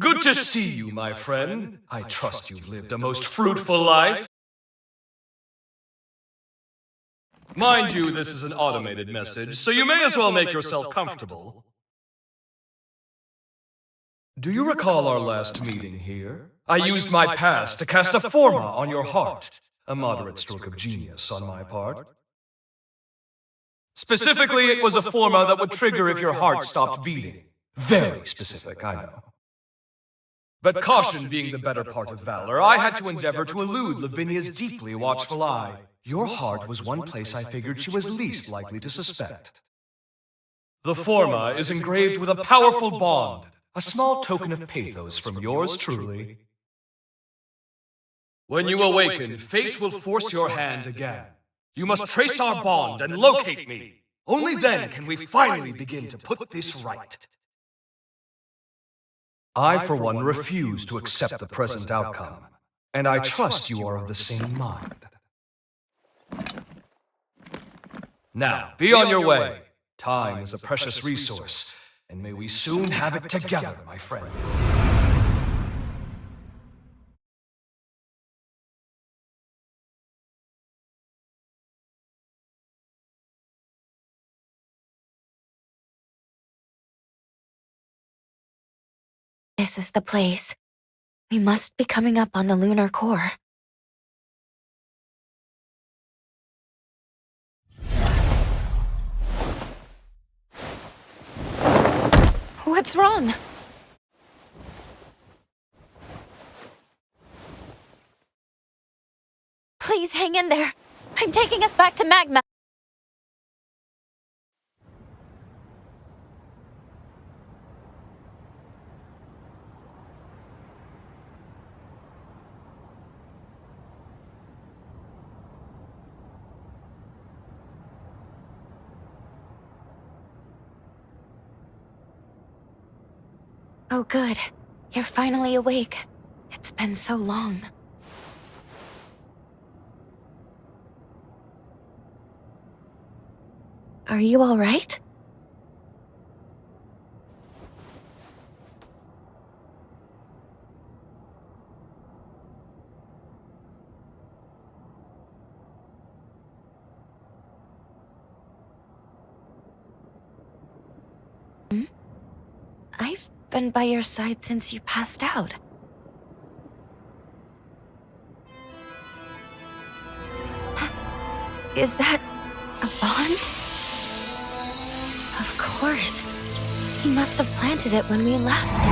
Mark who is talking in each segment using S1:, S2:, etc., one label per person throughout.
S1: Good to see you, my friend. I trust you've lived a most fruitful life. Mind you, this is an automated message, so you may as well make yourself comfortable. Do you recall our last meeting here? I used my past to cast a forma on your heart. A moderate stroke of genius on my part. Specifically, it was a forma that would trigger if your heart stopped beating. Very specific, I know. But caution being the better part of valor, I had to endeavor to elude Lavinia's deeply watchful eye. Your heart was one place I figured she was least likely to suspect. The forma is engraved with a powerful bond, a small token of pathos from yours truly. When you awaken, fate will force your hand again. You must trace our bond and locate me. Only then can we finally begin to put this right. I, for one, refuse to accept the present outcome, and I trust you are of the same mind. Now, be on your way. Time is a precious resource, and may we soon have it together, my friend.
S2: This is the place. We must be coming up on the lunar core. What's wrong? Please hang in there. I'm taking us back to magma. Oh, good. You're finally awake. It's been so long. Are you all right? I've been by your side since you passed out. Is that a bond? Of course. He must have planted it when we left.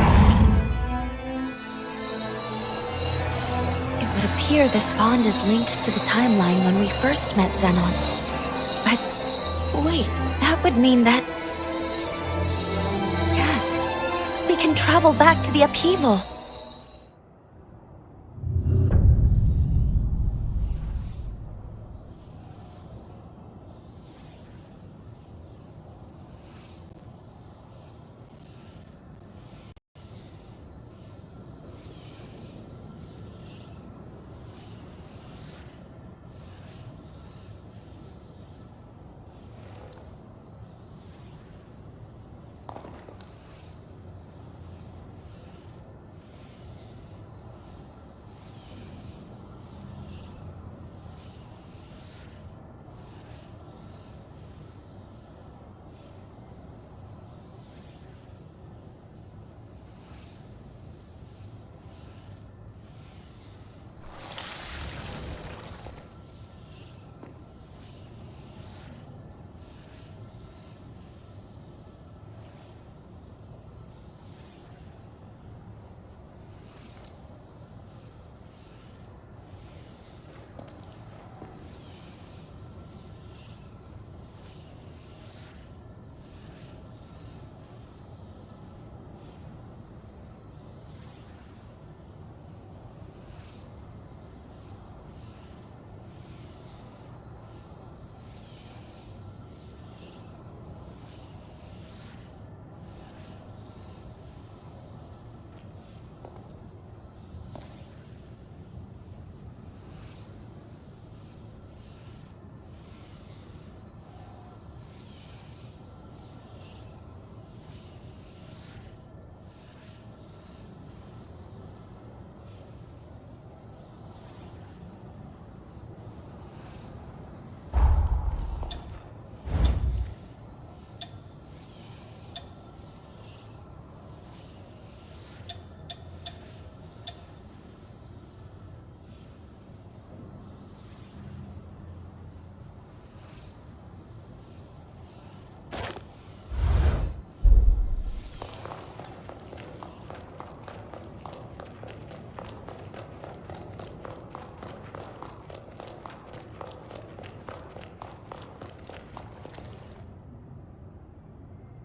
S2: It would appear this bond is linked to the timeline when we first met Xenon. But wait, that would mean that... Yes, we can travel back to the upheaval.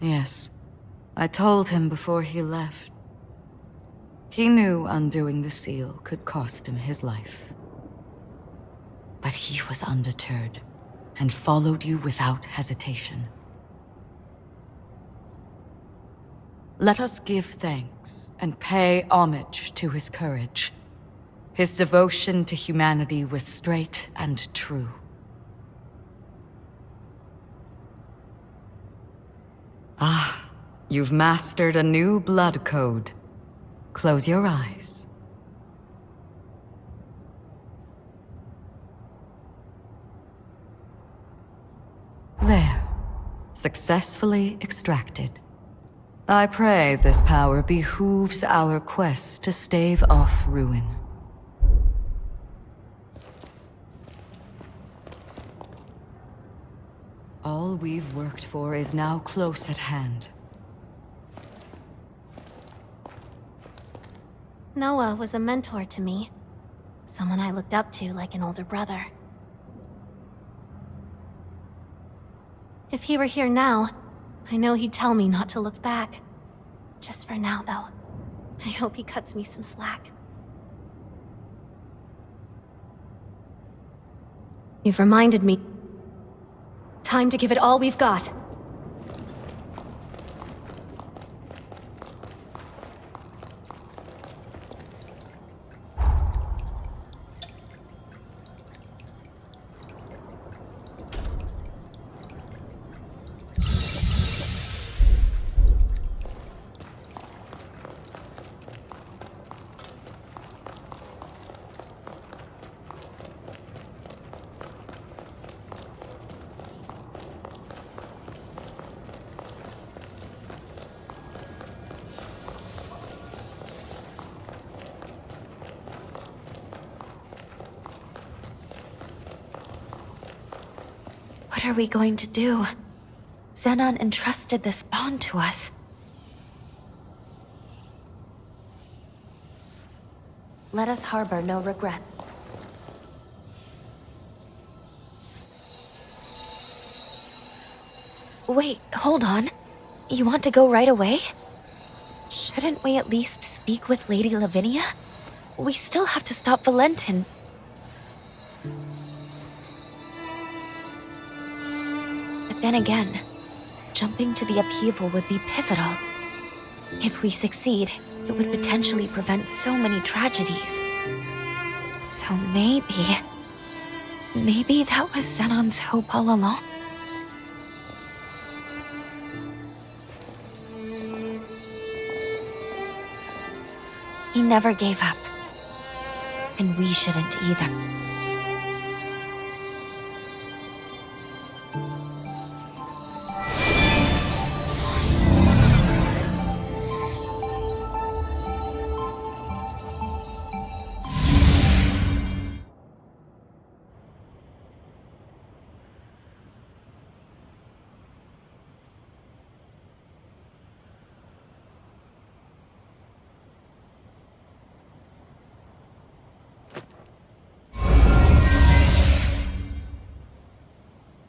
S3: Yes. I told him before he left. He knew undoing the seal could cost him his life. But he was undeterred, and followed you without hesitation. Let us give thanks and pay homage to his courage. His devotion to humanity was straight and true. Ah, you've mastered a new blood code. Close your eyes. There. Successfully extracted. I pray this power behooves our quest to stave off ruin. All we've worked for is now close at hand.
S2: Noah was a mentor to me. Someone I looked up to like an older brother. If he were here now, I know he'd tell me not to look back. Just for now, though. I hope he cuts me some slack. You've reminded me. Time to give it all we've got. What are we going to do? Xenon entrusted this bond to us. Let us harbor no regret. Wait, hold on. You want to go right away? Shouldn't we at least speak with Lady Lavinia? We still have to stop Valentin. But then again, jumping to the upheaval would be pivotal. If we succeed, it would potentially prevent so many tragedies. So maybe that was Xenon's hope all along? He never gave up. And we shouldn't either.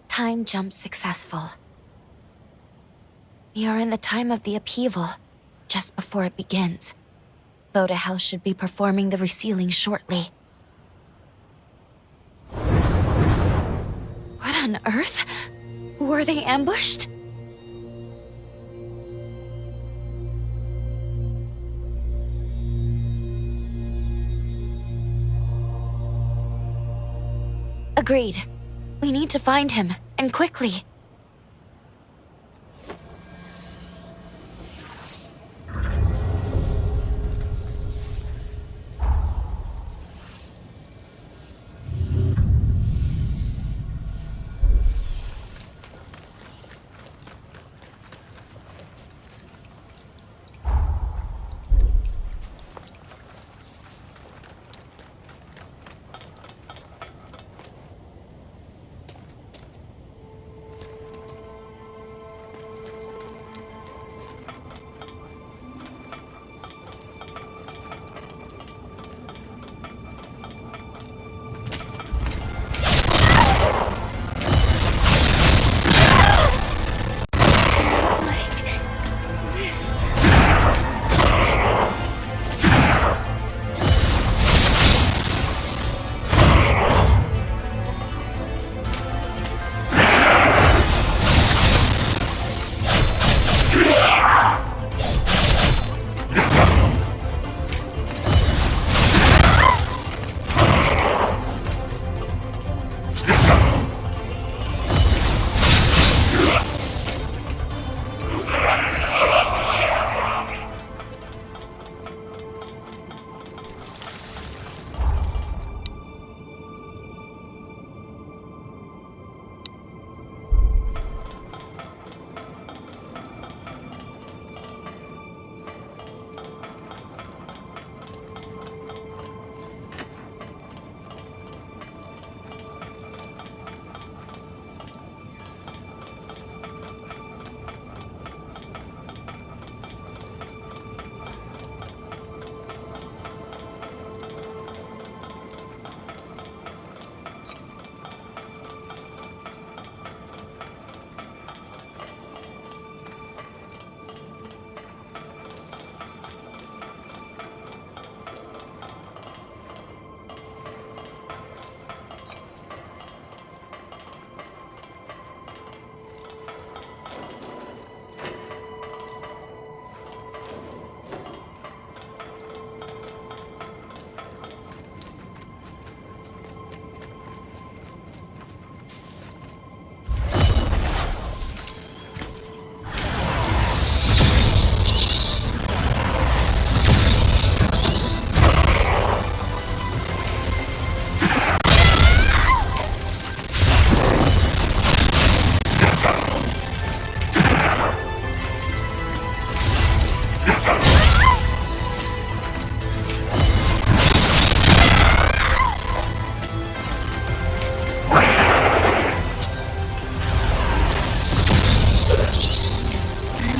S2: Time jump successful. We are in the time of the upheaval, just before it begins. Boda House should be performing the resealing shortly. What on earth? Were they ambushed? Agreed. We need to find him, and quickly.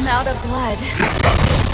S2: I'm out of blood.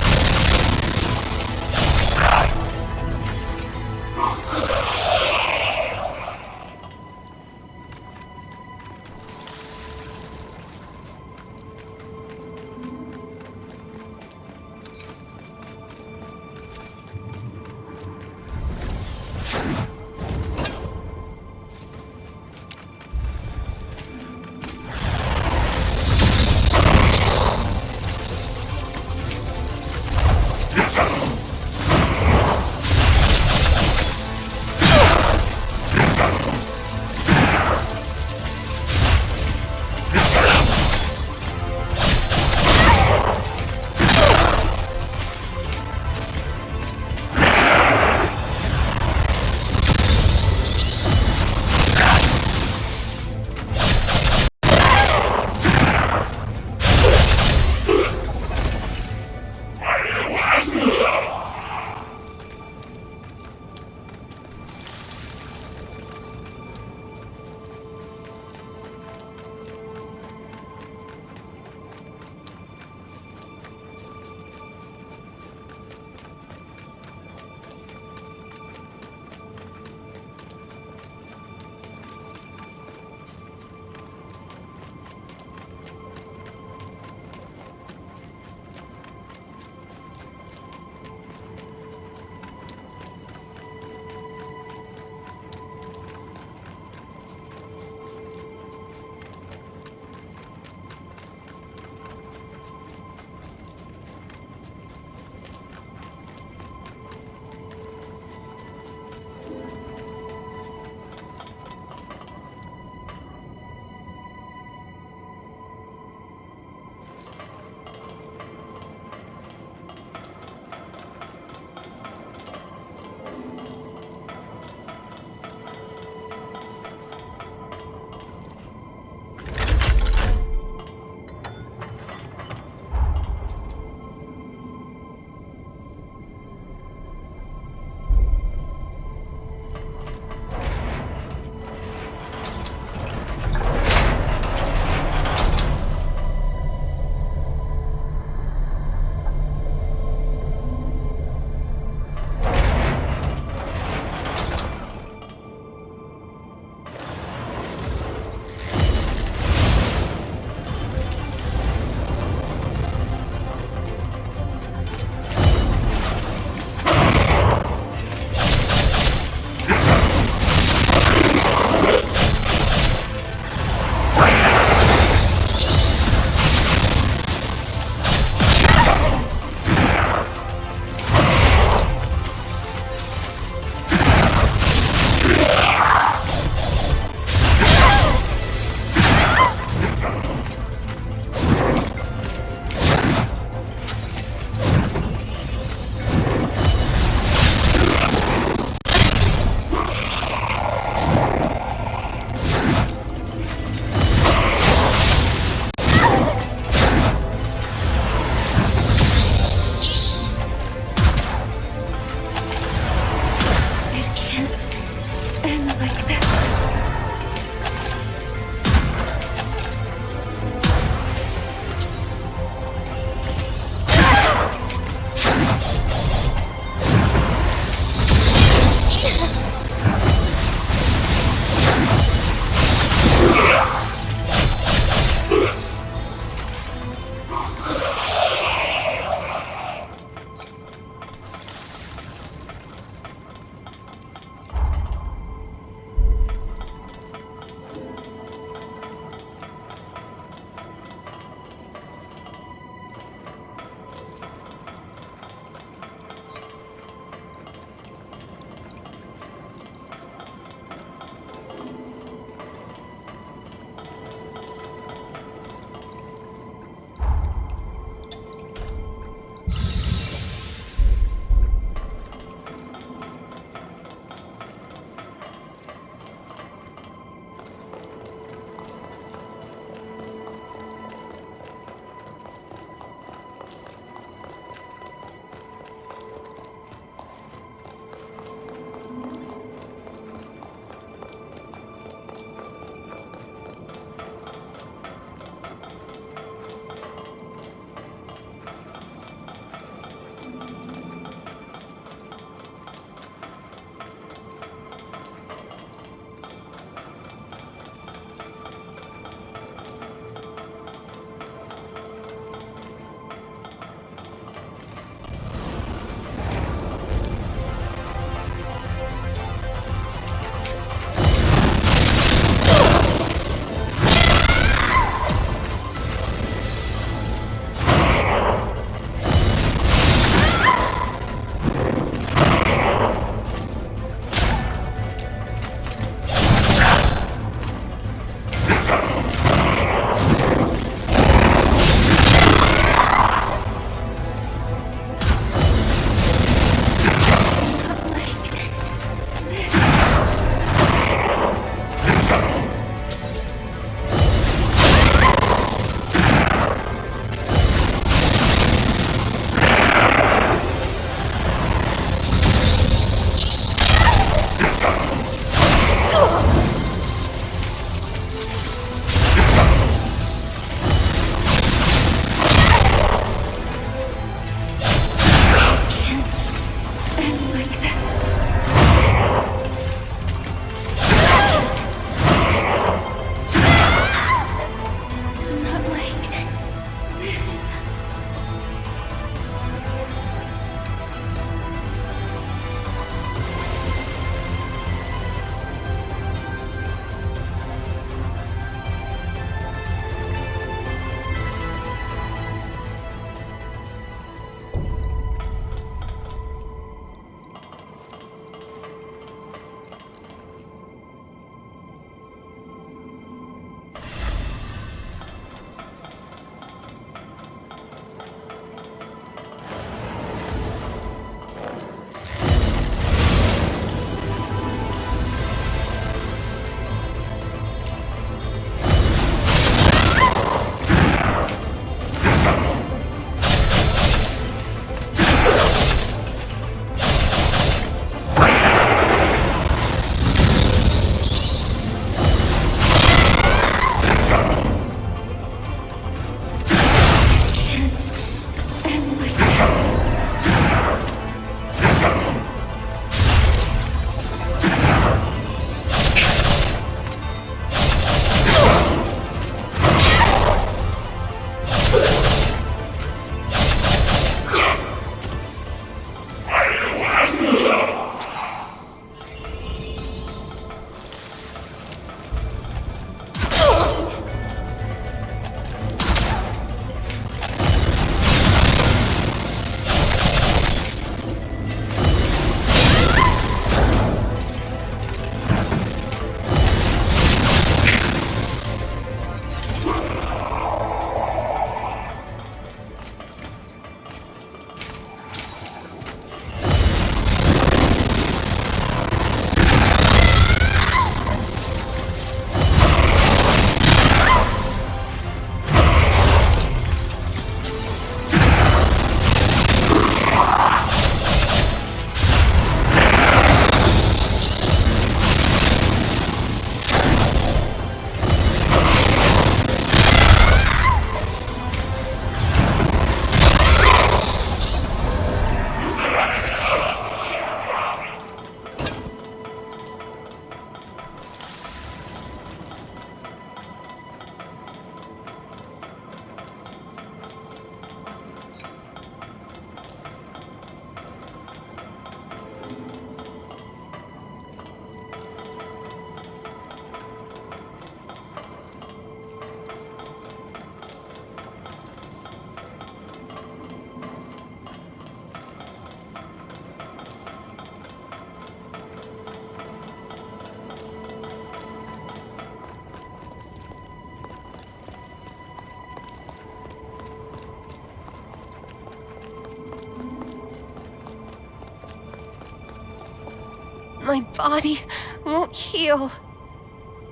S4: My body won't heal.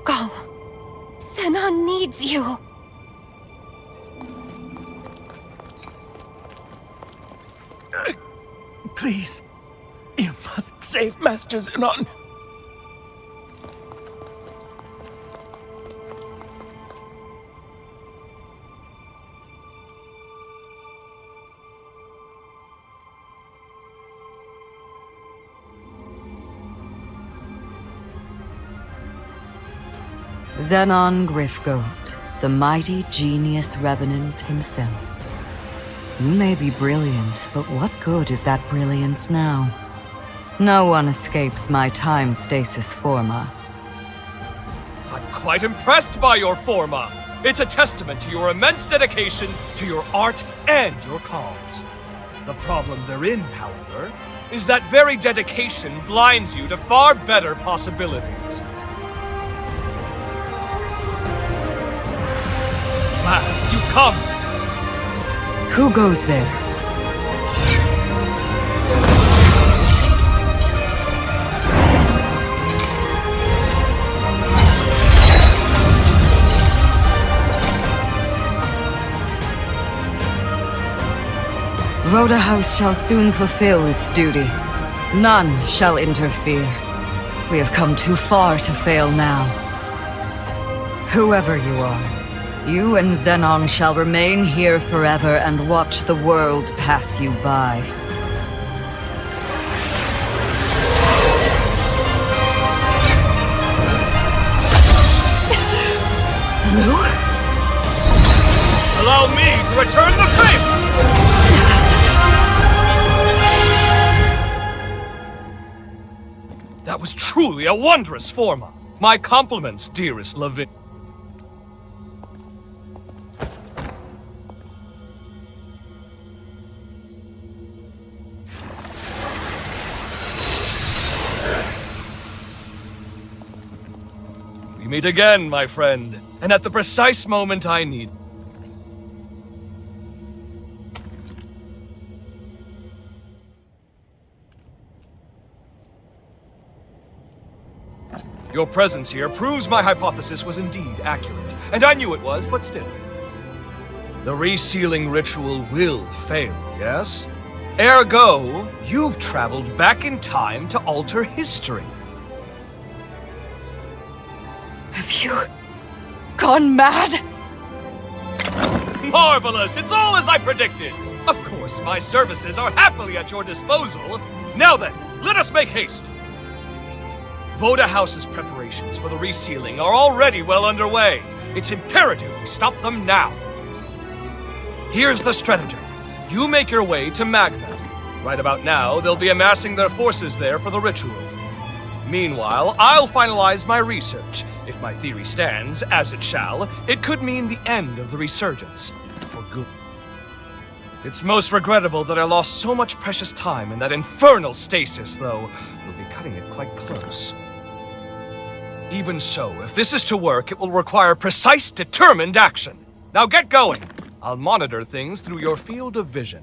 S4: Go. Zenon needs you.
S5: Please. You must save Master Zenon.
S3: Zenon Griffgoat, the mighty genius revenant himself. You may be brilliant, but what good is that brilliance now? No one escapes my time stasis forma.
S1: I'm quite impressed by your forma. It's a testament to your immense dedication to your art and your cause. The problem therein, however, is that very dedication blinds you to far better possibilities. At last, you come!
S3: Who goes there? Rhoda House shall soon fulfill its duty. None shall interfere. We have come too far to fail now. Whoever you are, you and Zenon shall remain here forever and watch the world pass you by.
S4: Lou?
S1: Allow me to return the favor! That was truly a wondrous forma. My compliments, dearest Lavinia. We meet again, my friend, and at the precise moment I need. Your presence here proves my hypothesis was indeed accurate, and I knew it was, but still. The resealing ritual will fail, yes? Ergo, you've traveled back in time to alter history.
S4: Have you gone mad?
S1: Marvelous! It's all as I predicted! Of course, my services are happily at your disposal. Now then, let us make haste! Voda House's preparations for the resealing are already well underway. It's imperative we stop them now. Here's the stratagem. You make your way to Magna. Right about now, they'll be amassing their forces there for the ritual. Meanwhile, I'll finalize my research. If my theory stands, as it shall, it could mean the end of the resurgence. For good. It's most regrettable that I lost so much precious time in that infernal stasis, though we'll be cutting it quite close. Even so, if this is to work, it will require precise, determined action. Now get going! I'll monitor things through your field of vision.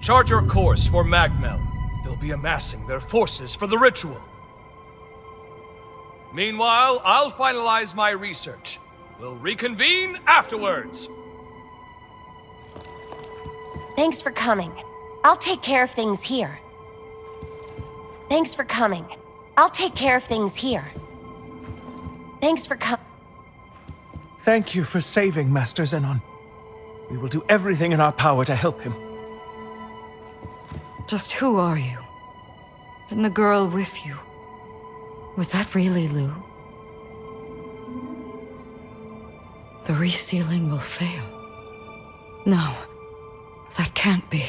S1: Chart your course for Magmel. They'll be amassing their forces for the ritual. Meanwhile, I'll finalize my research. We'll reconvene afterwards.
S4: Thanks for coming. I'll take care of things here. Thanks for coming. I'll take care of things here. Thanks for
S5: Thank you for saving Master Zenon. We will do everything in our power to help him.
S3: Just who are you? And the girl with you? Was that really Lou? The resealing will fail. No, that can't be.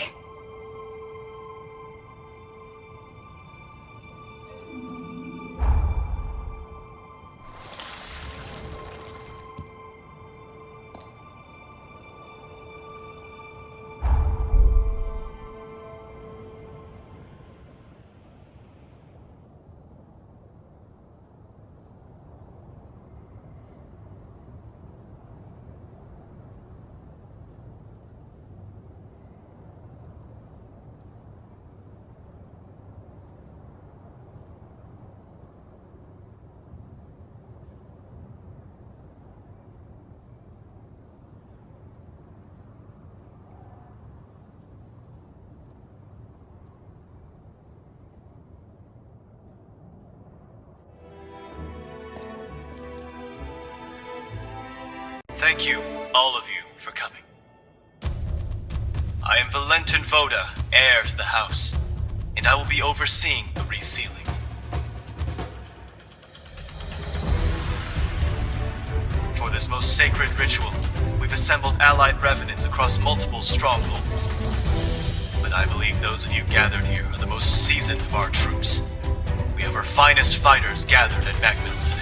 S1: Thank you, all of you, for coming. I am Valentin Voda, heir to the house, and I will be overseeing the resealing. For this most sacred ritual, we've assembled allied revenants across multiple strongholds. But I believe those of you gathered here are the most seasoned of our troops. We have our finest fighters gathered at Magmill today.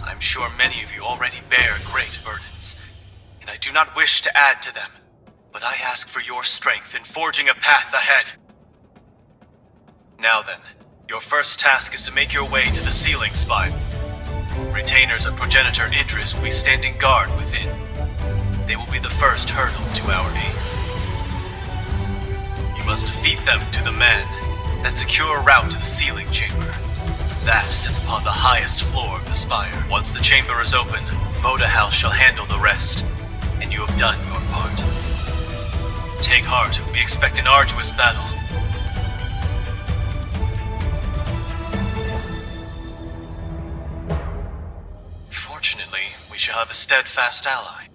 S1: I'm sure many of you already bear great burdens, and I do not wish to add to them, but I ask for your strength in forging a path ahead. Now then, your first task is to make your way to the ceiling spine. Retainers of Progenitor Idris will be standing guard within. They will be the first hurdle to our aim. You must defeat them to the man, then secure a route to the sealing chamber. That sits upon the highest floor of the spire. Once the chamber is open, Voda House shall handle the rest, and you have done your part. Take heart, we expect an arduous battle. Fortunately, we shall have a steadfast ally.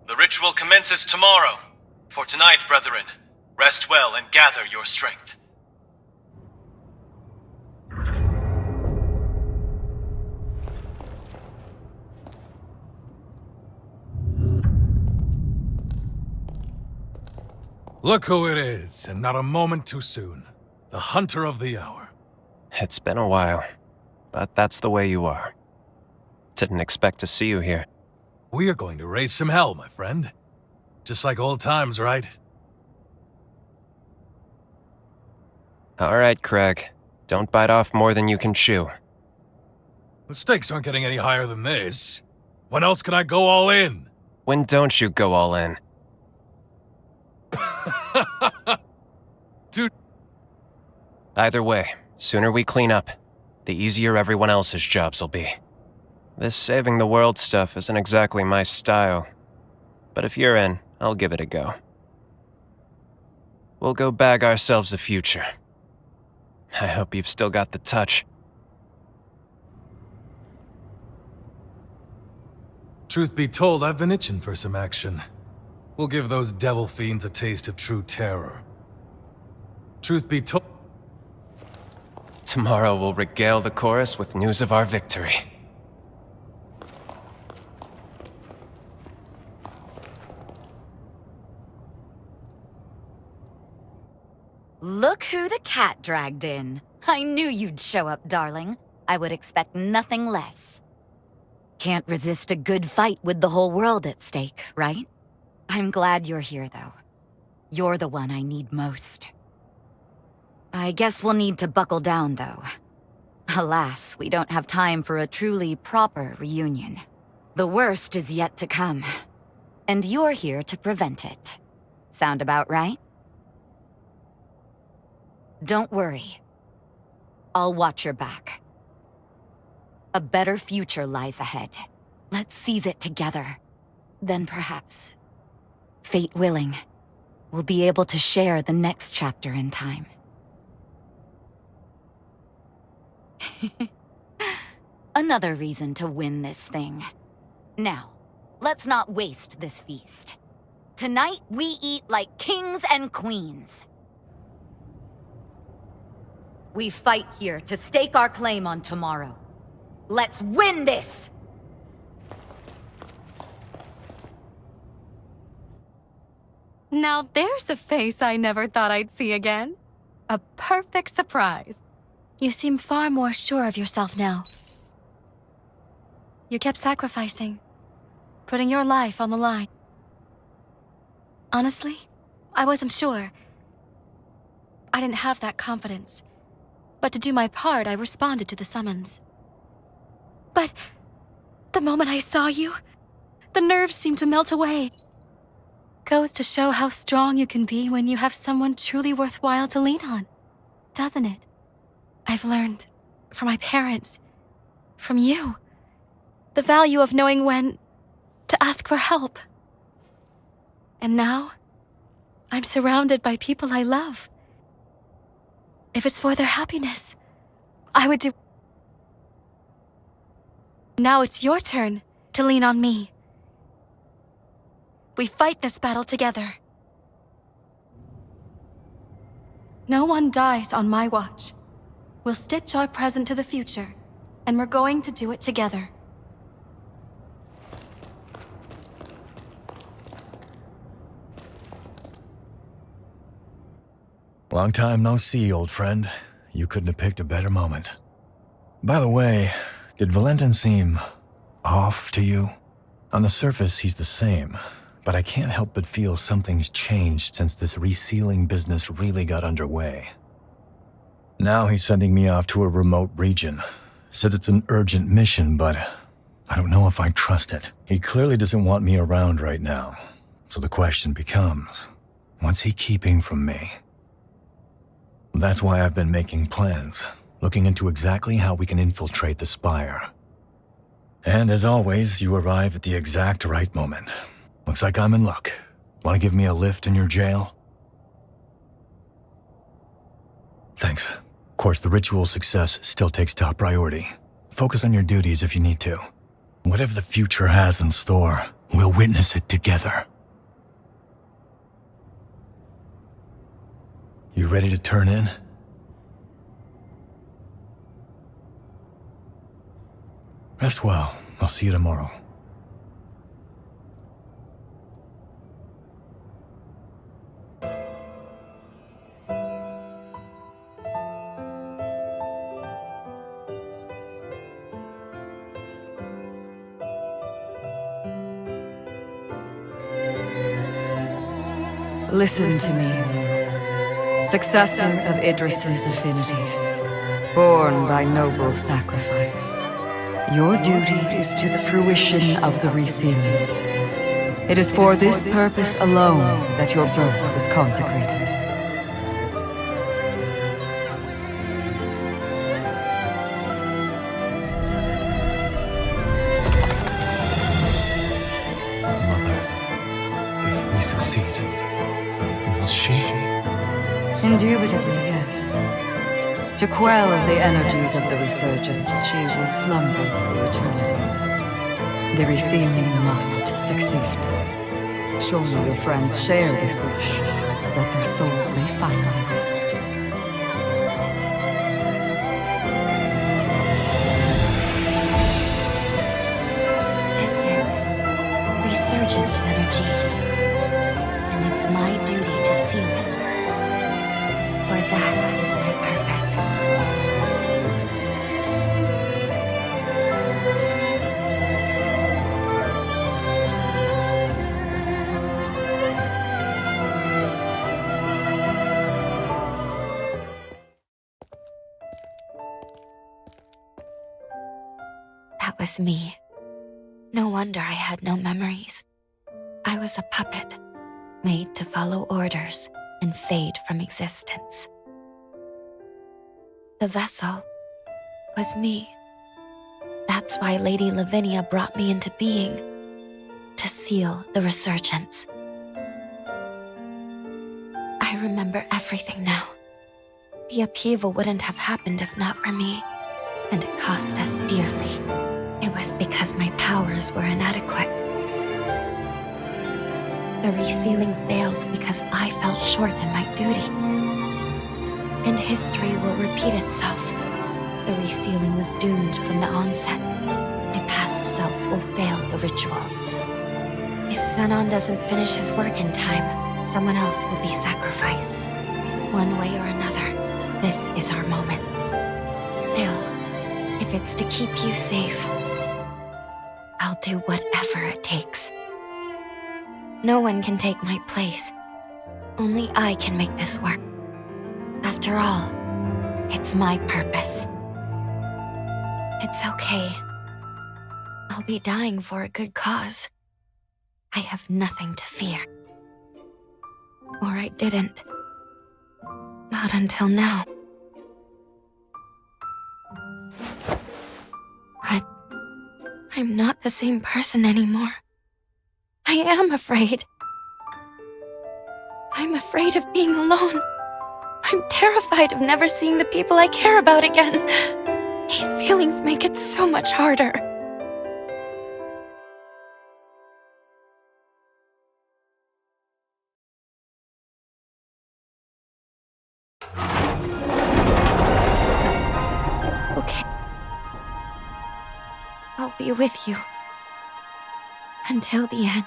S1: The ritual commences tomorrow. For tonight, brethren, rest well and gather your strength.
S6: Look who it is, and not a moment too soon. The Hunter of the Hour.
S7: It's been a while, but that's the way you are. Didn't expect to see you here.
S6: We are going to raise some hell, my friend. Just like old times, right?
S7: All right, Craig. Don't bite off more than you can chew.
S6: The stakes aren't getting any higher than this. When else can I go all in?
S7: When don't you go all in?
S6: Dude.
S7: Either way, sooner we clean up, the easier everyone else's jobs will be. This saving the world stuff isn't exactly my style, but if you're in, I'll give it a go. We'll go bag ourselves a future. I hope you've still got the touch.
S6: Truth be told, I've been itching for some action. We'll give those devil fiends a taste of true terror. Truth be told...
S7: Tomorrow we'll regale the chorus with news of our victory.
S3: Look who the cat dragged in. I knew you'd show up, darling. I would expect nothing less. Can't resist a good fight with the whole world at stake, right? I'm glad you're here, though. You're the one I need most. I guess we'll need to buckle down, though. Alas, we don't have time for a truly proper reunion. The worst is yet to come, and you're here to prevent it. Sound about right? Don't worry. I'll watch your back. A better future lies ahead. Let's seize it together. Then perhaps, fate willing, we'll be able to share the next chapter in time. Another reason to win this thing. Now, let's not waste this feast. Tonight, we eat like kings and queens. We fight here to stake our claim on tomorrow. Let's win this!
S8: Now there's a face I never thought I'd see again. A perfect surprise.
S2: You seem far more sure of yourself now. You kept sacrificing, putting your life on the line. Honestly, I wasn't sure. I didn't have that confidence. But to do my part, I responded to the summons. But the moment I saw you, the nerves seemed to melt away. Goes to show how strong you can be when you have someone truly worthwhile to lean on, doesn't it? I've learned from my parents, from you, the value of knowing when to ask for help. And now, I'm surrounded by people I love. If it's for their happiness, I would do...
S8: Now it's your turn to lean on me. We fight this battle together. No one dies on my watch. We'll stitch our present to the future, and we're going to do it together.
S9: Long time no see, old friend. You couldn't have picked a better moment. By the way, did Valentin seem off to you? On the surface, he's the same, but I can't help but feel something's changed since this resealing business really got underway. Now he's sending me off to a remote region. Says it's an urgent mission, but I don't know if I trust it. He clearly doesn't want me around right now. So the question becomes, what's he keeping from me? That's why I've been making plans, looking into exactly how we can infiltrate the Spire. And as always, you arrive at the exact right moment. Looks like I'm in luck. Want to give me a lift in your jail? Thanks. Of course, the ritual's success still takes top priority. Focus on your duties if you need to. Whatever the future has in store, we'll witness it together. You ready to turn in? Rest well. I'll see you tomorrow.
S3: Listen to me, successor of Idris's affinities, born by noble sacrifice. Your duty is to the fruition of the resealing. It is for this purpose alone that your birth was consecrated.
S6: Mother, if we succeed, will she?
S3: Indubitably, yes. To quell the energies of the resurgence, she will slumber for eternity. The resealing must succeed. Surely your friends share this wish, so that their souls may finally rest.
S2: This is resurgence energy, and it's my duty to seal it. For that is my purpose. That was me. No wonder I had no memories. I was a puppet, made to follow orders and fade from existence. The vessel was me. That's why Lady Lavinia brought me into being, to seal the resurgence. I remember everything now. The upheaval wouldn't have happened if not for me, and it cost us dearly. It was because my powers were inadequate. The resealing failed because I fell short in my duty. And history will repeat itself. The resealing was doomed from the onset. My past self will fail the ritual. If Xenon doesn't finish his work in time, someone else will be sacrificed. One way or another, this is our moment. Still, if it's to keep you safe, I'll do whatever it takes. No one can take my place. Only I can make this work. After all, it's my purpose. It's okay. I'll be dying for a good cause. I have nothing to fear. Or I didn't. Not until now. But I'm not the same person anymore. I am afraid. I'm afraid of being alone. I'm terrified of never seeing the people I care about again. These feelings make it so much harder. be with you. Until the end.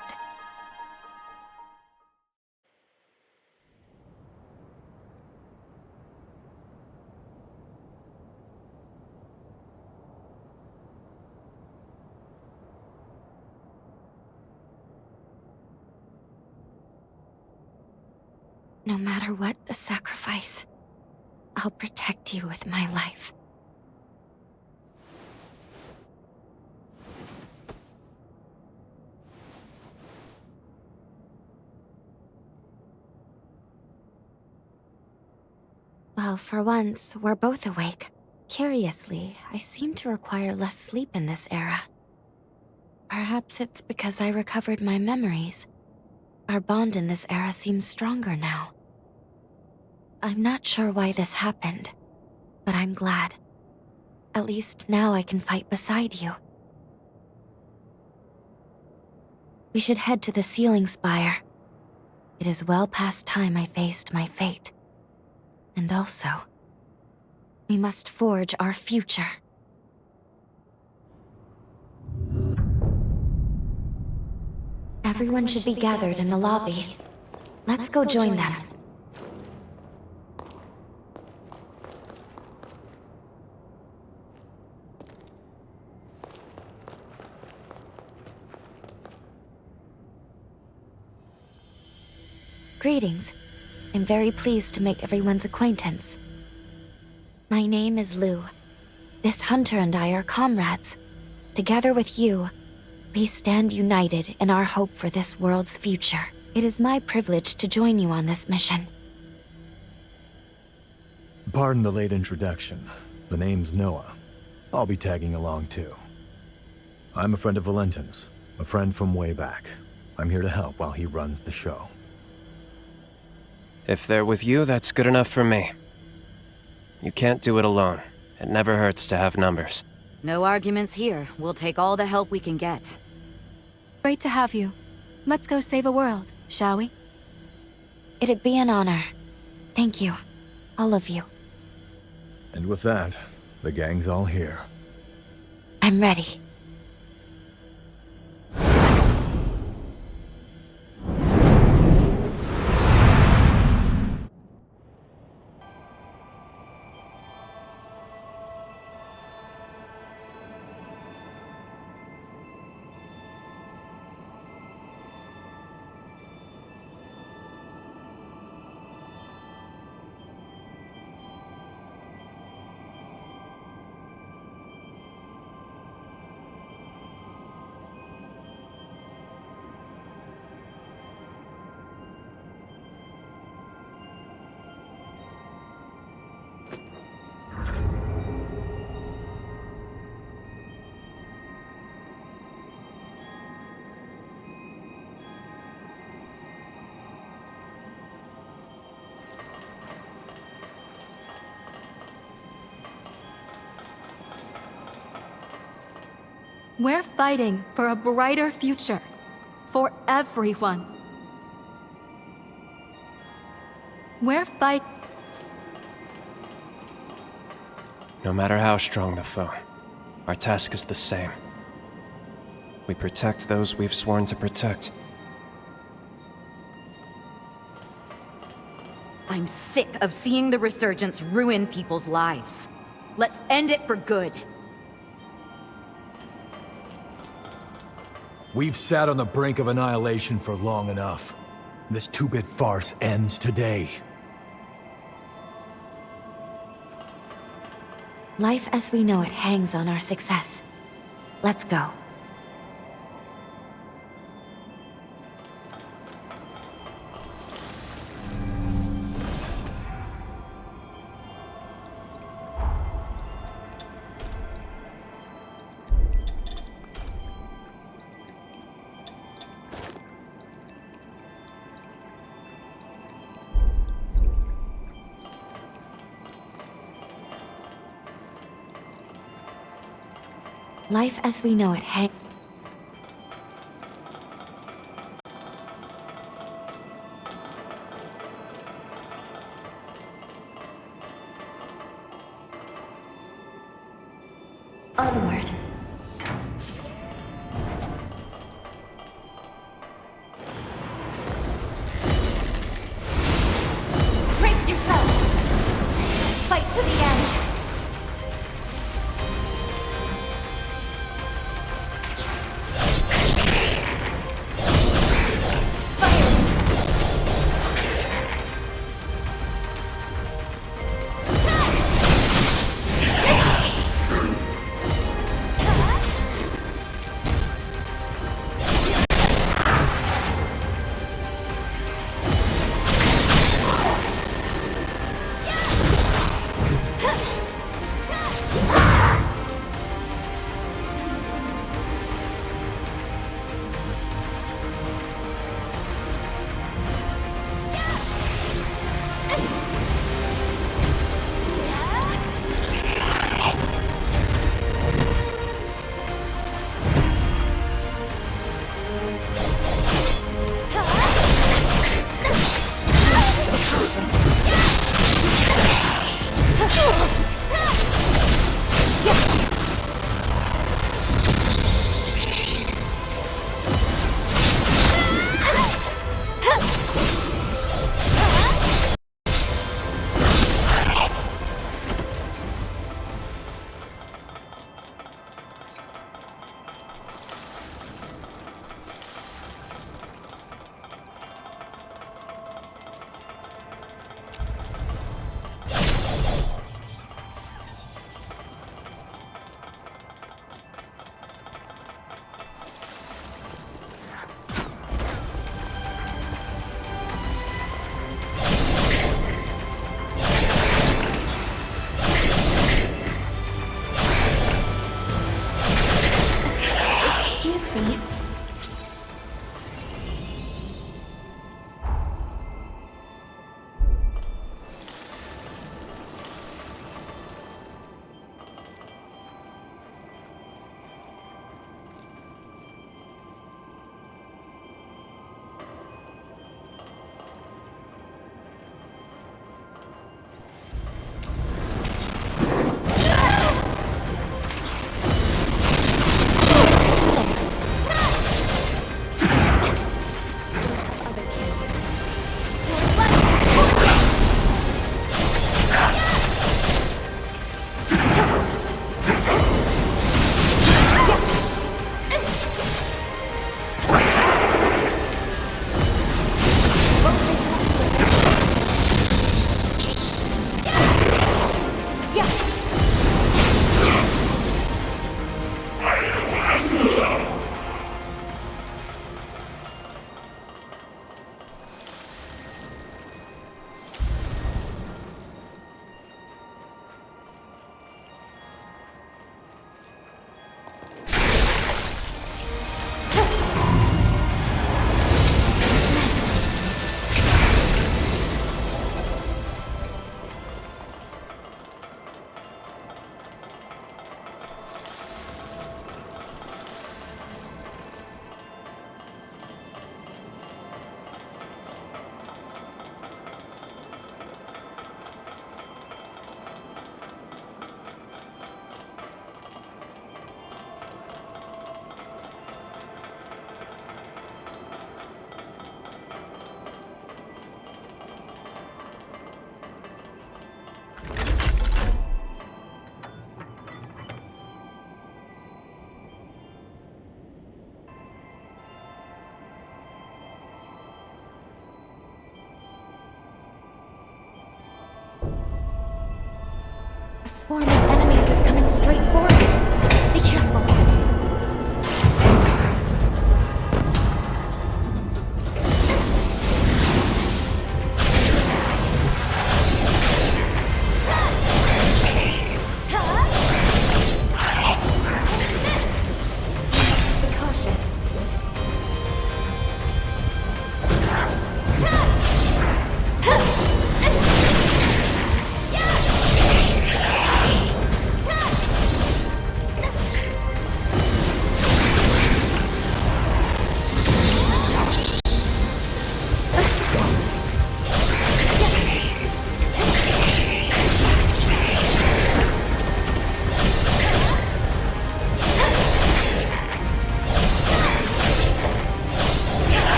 S2: No matter what the sacrifice, I'll protect you with my life. Well, for once, we're both awake. Curiously, I seem to require less sleep in this era. Perhaps it's because I recovered my memories. Our bond in this era seems stronger now. I'm not sure why this happened, but I'm glad. At least now I can fight beside you. We should head to the ceiling spire. It is well past time I faced my fate. And also, we must forge our future. Everyone should be gathered in the lobby. Let's go join them. Greetings. I'm very pleased to make everyone's acquaintance. My name is Lu. This hunter and I are comrades. Together with you, we stand united in our hope for this world's future. It is my privilege to join you on this mission.
S9: Pardon the late introduction. The name's Noah. I'll be tagging along too. I'm a friend of Valentin's, a friend from way back. I'm here to help while he runs the show.
S7: If they're with you, that's good enough for me. You can't do it alone. It never hurts to have numbers.
S3: No arguments here. We'll take all the help we can get.
S8: Great to have you. Let's go save a world, shall we?
S2: It'd be an honor. Thank you. All of you.
S9: And with that, the gang's all here.
S2: I'm ready.
S8: We're fighting for a brighter future. For everyone. We're fight.
S7: No matter how strong the foe, our task is the same. We protect those we've sworn to protect.
S3: I'm sick of seeing the resurgence ruin people's lives. Let's end it for good.
S9: We've sat on the brink of annihilation for long enough. This two-bit farce ends today.
S2: Life as we know it hangs on our success. Let's go. Life as we know it hangs. Onward.
S8: fight to the end.
S2: A swarm of enemies is coming straight for us. Be careful. Be cautious.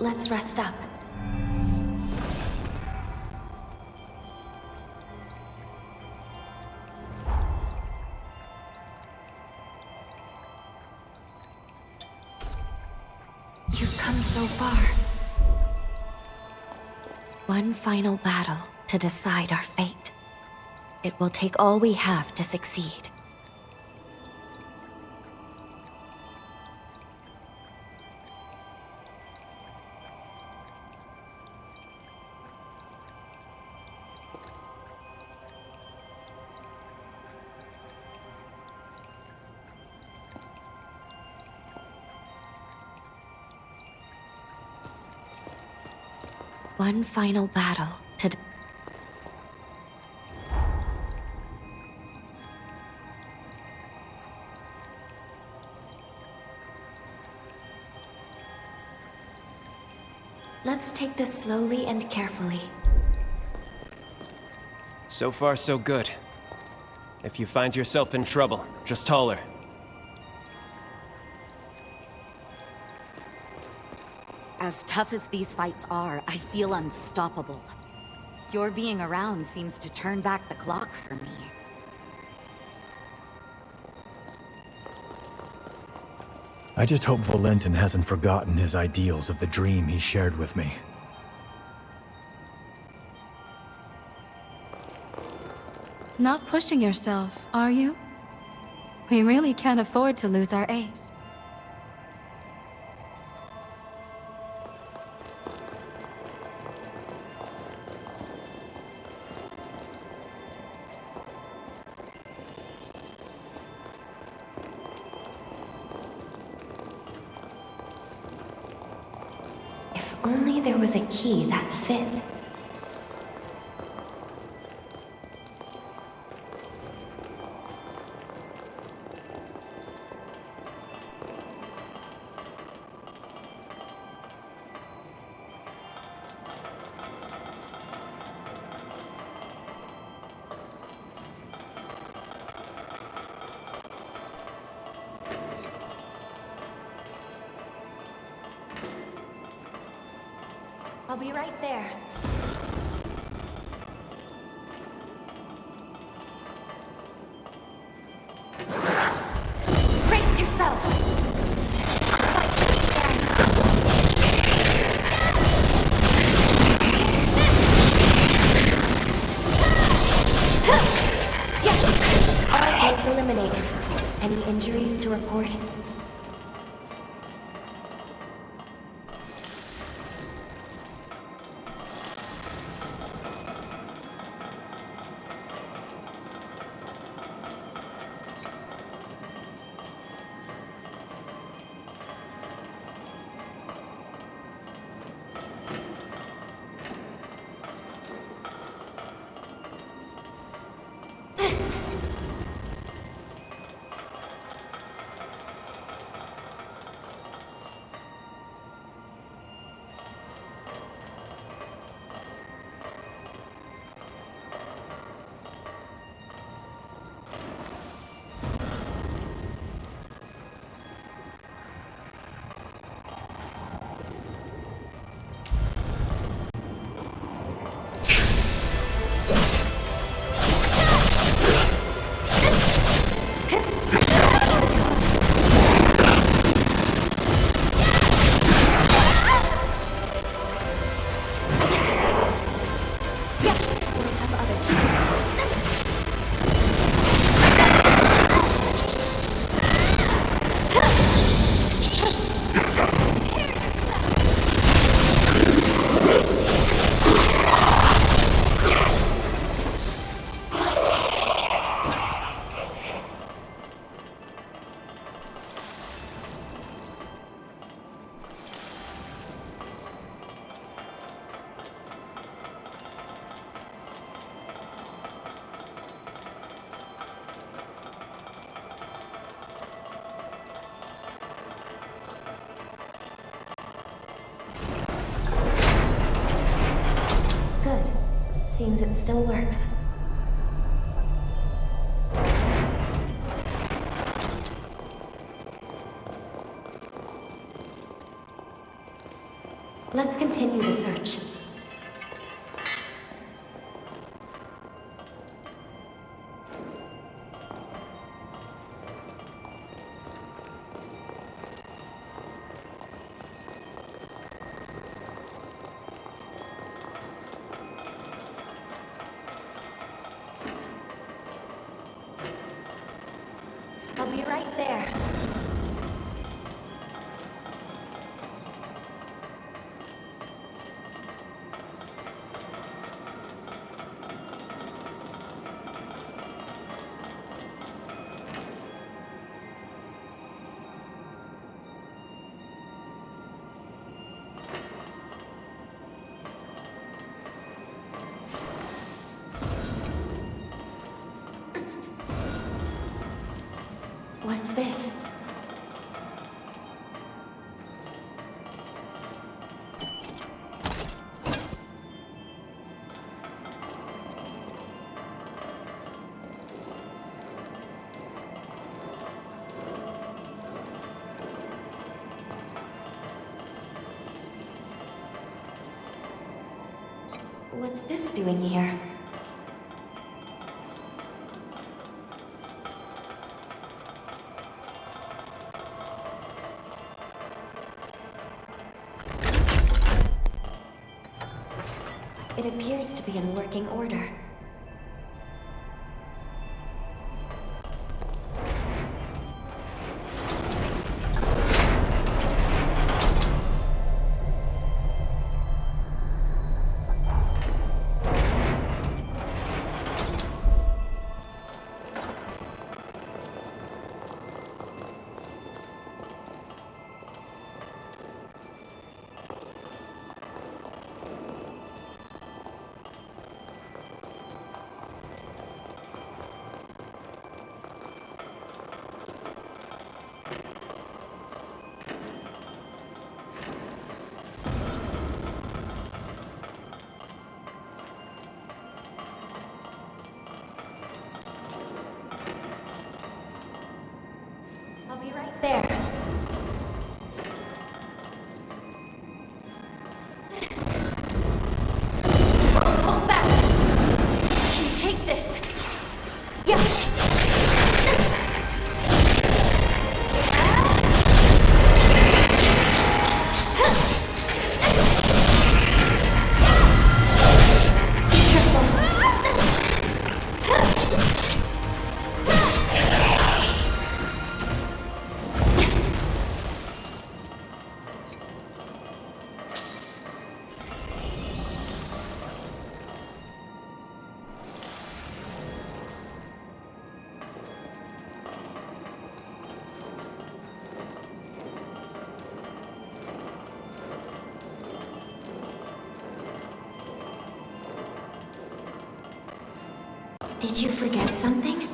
S2: Let's rest up. You've come so far. One final battle to decide our fate. It will take all we have to succeed. One final battle to... Let's take this slowly and carefully.
S7: So far, so good. If you find yourself in trouble, just holler.
S10: As tough as these fights are, I feel unstoppable. Your being around seems to turn back the clock for me.
S9: I just hope Valentin hasn't forgotten his ideals of the dream he shared with me.
S8: Not pushing yourself, are you? We really can't afford to lose our ace.
S2: If only there was a key that fit. I'll be right there. Brace yourself! Yes! All foes eliminated. Any injuries to report? Good. Seems it still works. Let's continue the search. I'll be right there. What's this? What's this doing here? It appears to be in working order. I'll be right there. Hold back! I can take this! Yes! Did you forget something?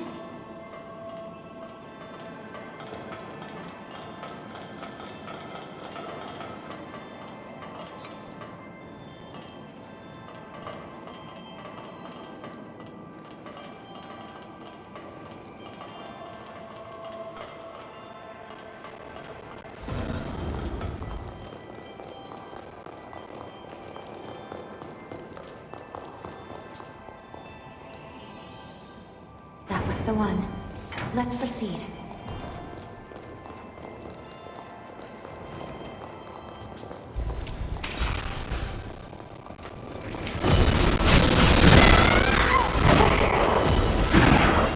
S2: That was the one. Let's proceed.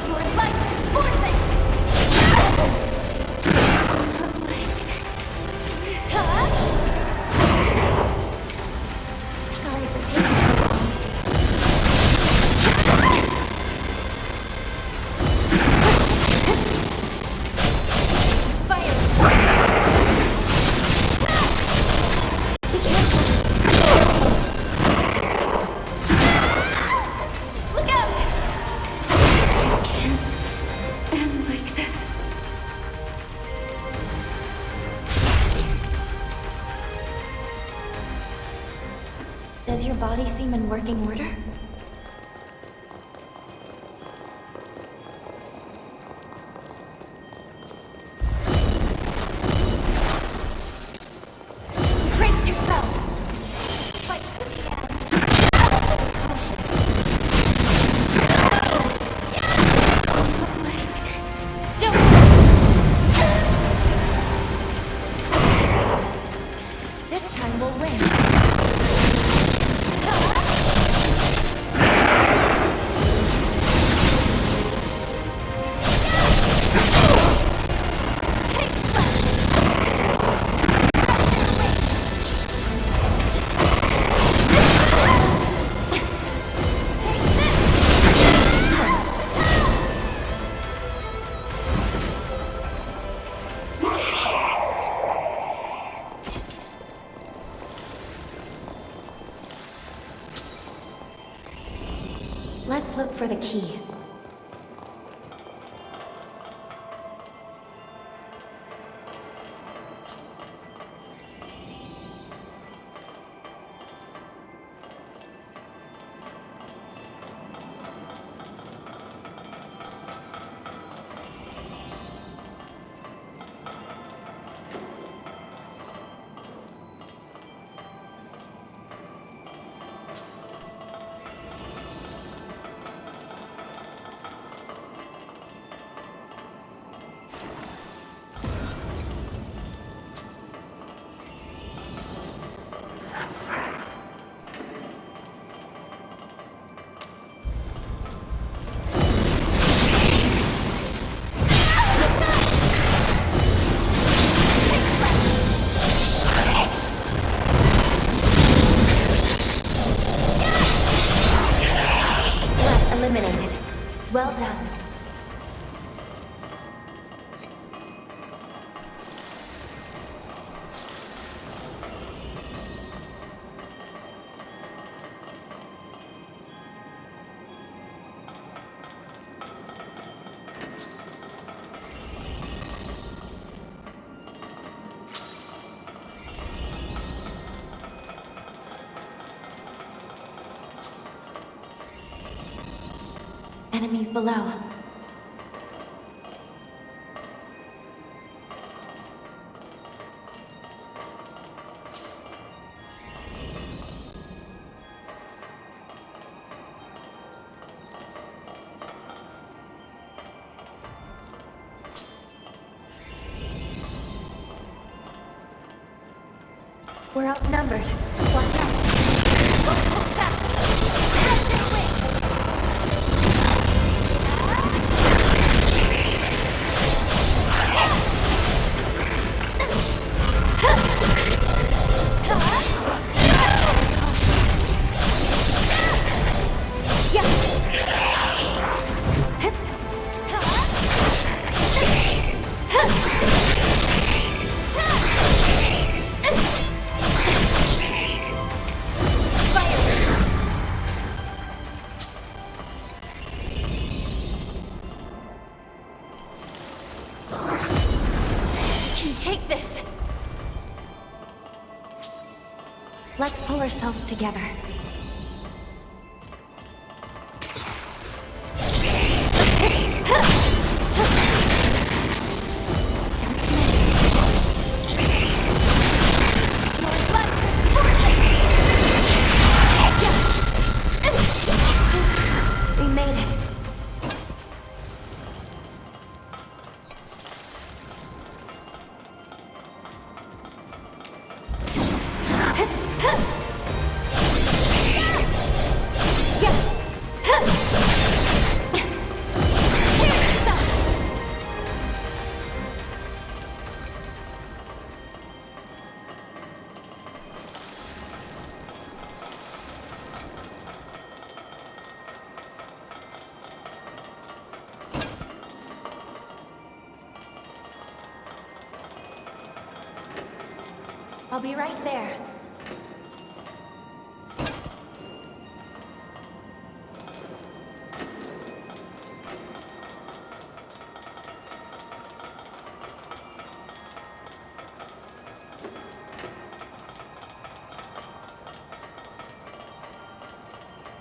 S2: Your life is forfeit! Sorry for taking so long. Does your body seem in working order? Brace yourself! Let's look for the key. Eliminated. Well done. Enemies below. We're outnumbered. Watch out. Hold back. Take this! Let's pull ourselves together. We made it. I'll be right there.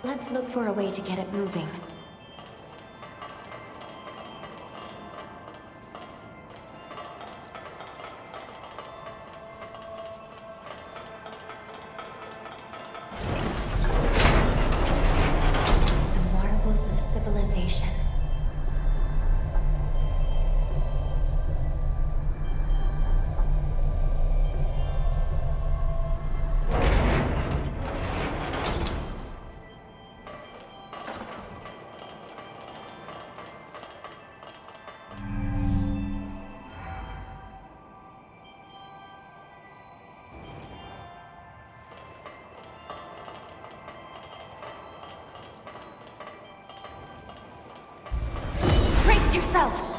S2: Let's look for a way to get it moving. Of civilization. Yourself.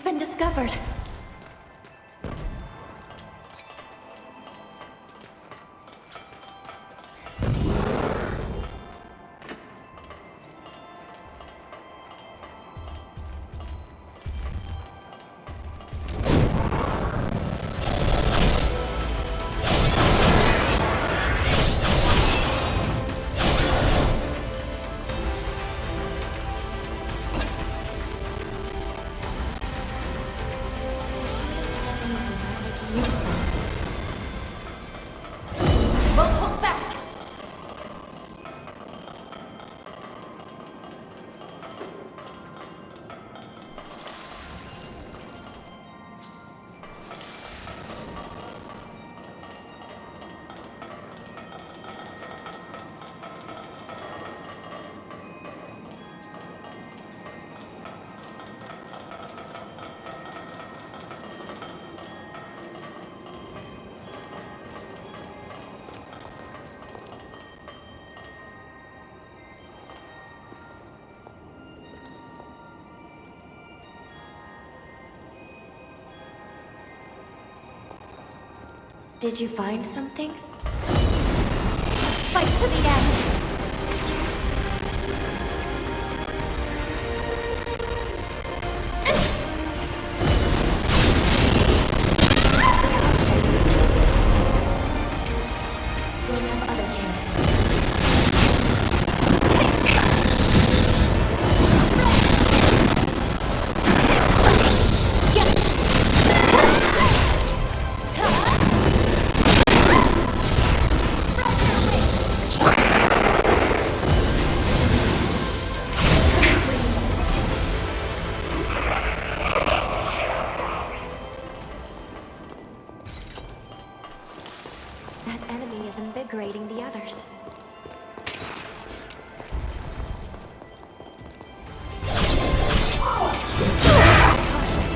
S2: We've been discovered. Did you find something? Fight to the end! We'll have other chances. That enemy is invigorating the others. Cautious.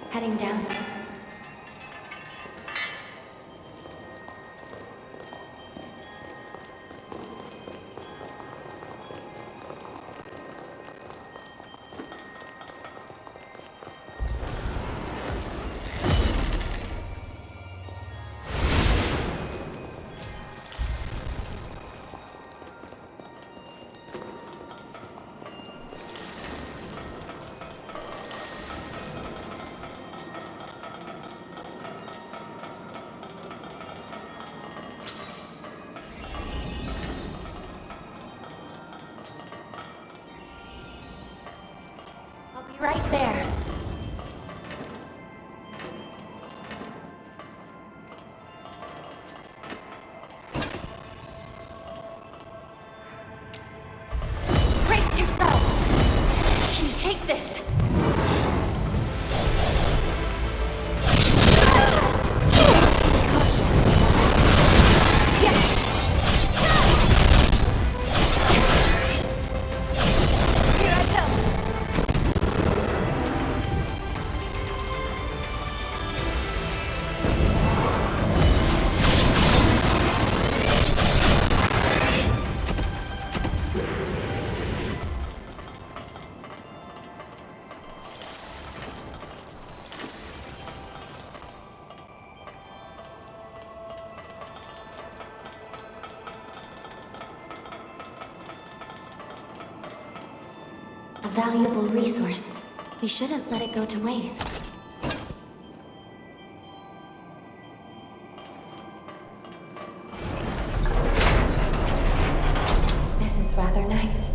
S2: Heading down. Right there. Brace yourself! You can take this! Cautious. Yes! Here I come! A valuable resource. We shouldn't let it go to waste. rather nice.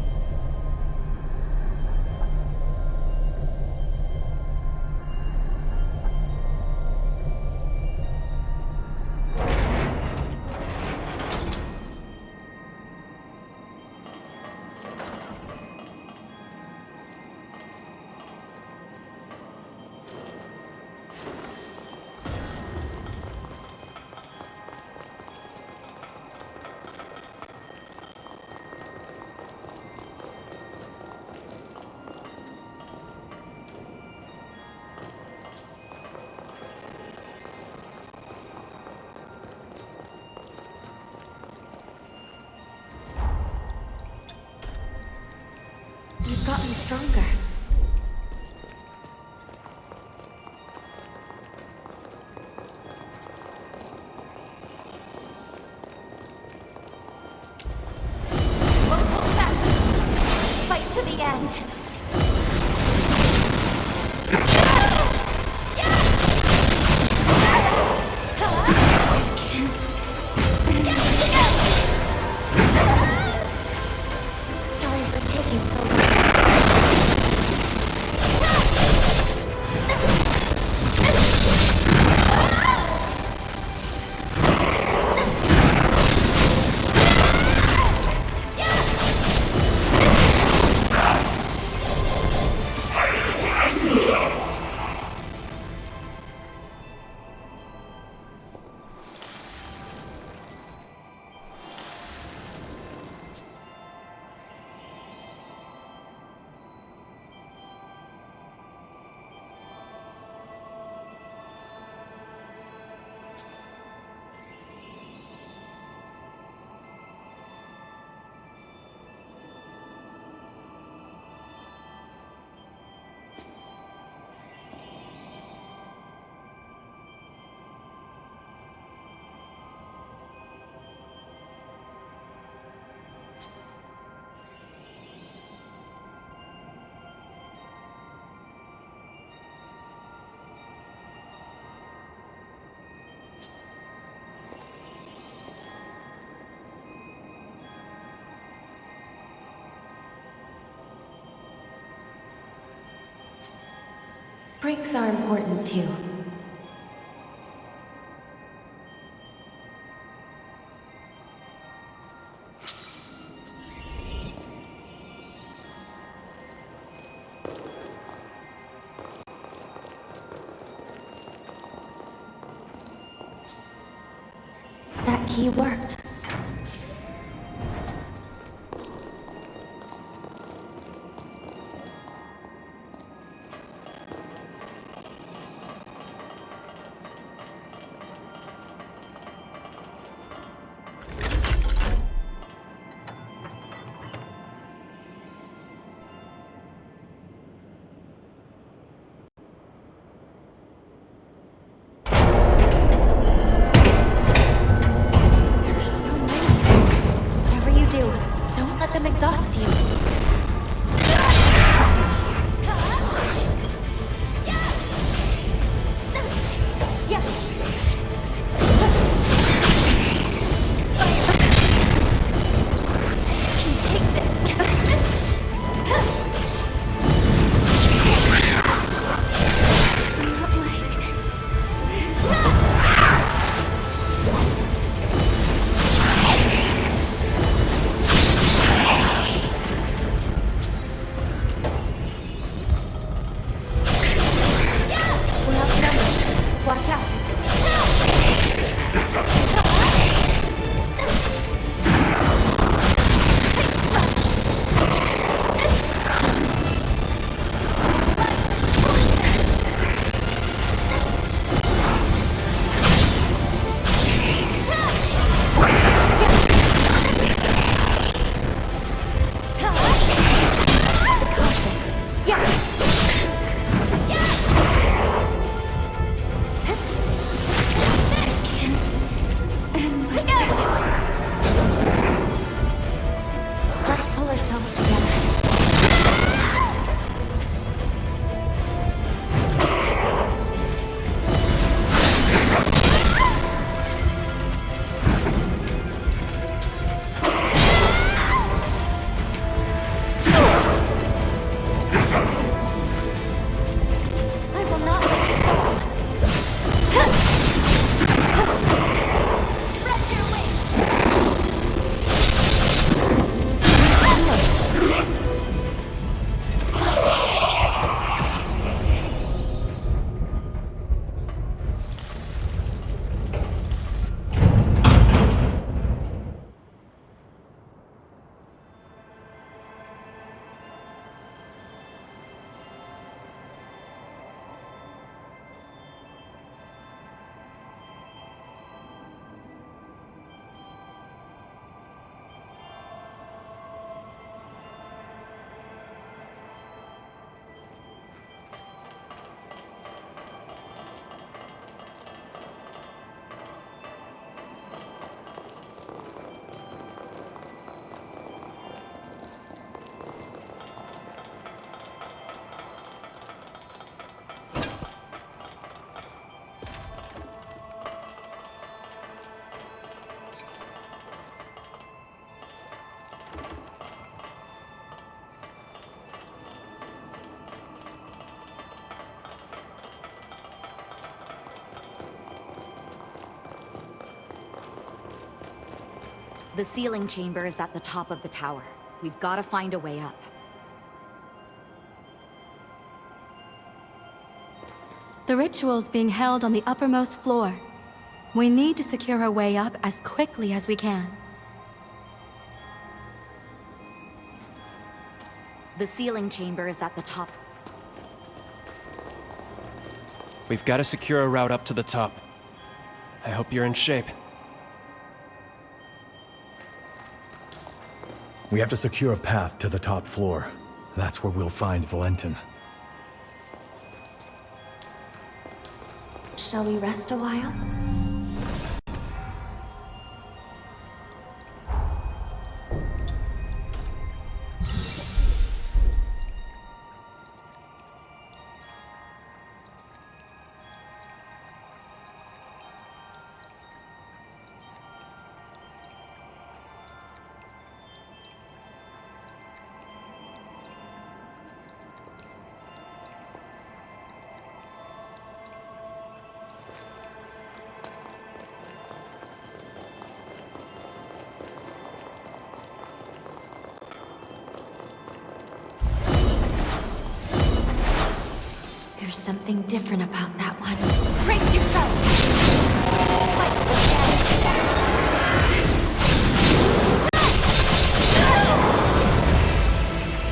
S2: You've gotten stronger.
S4: Won't hold back. Fight to the end.
S2: Sorry for taking so long. Breaks are important too. That key worked. Exhaust you. Watch out.
S10: The sealing chamber is at the top of the tower. We've got to find a way up.
S8: The ritual's being held on the uppermost floor. We need to secure our way up as quickly as we can.
S10: The sealing chamber is at the top.
S7: We've got to secure a route up to the top. I hope you're in shape.
S9: We have to secure a path to the top floor. That's where we'll find Valentin.
S2: Shall we rest a while? There's something different about that one.
S4: Brace yourself! Fight together!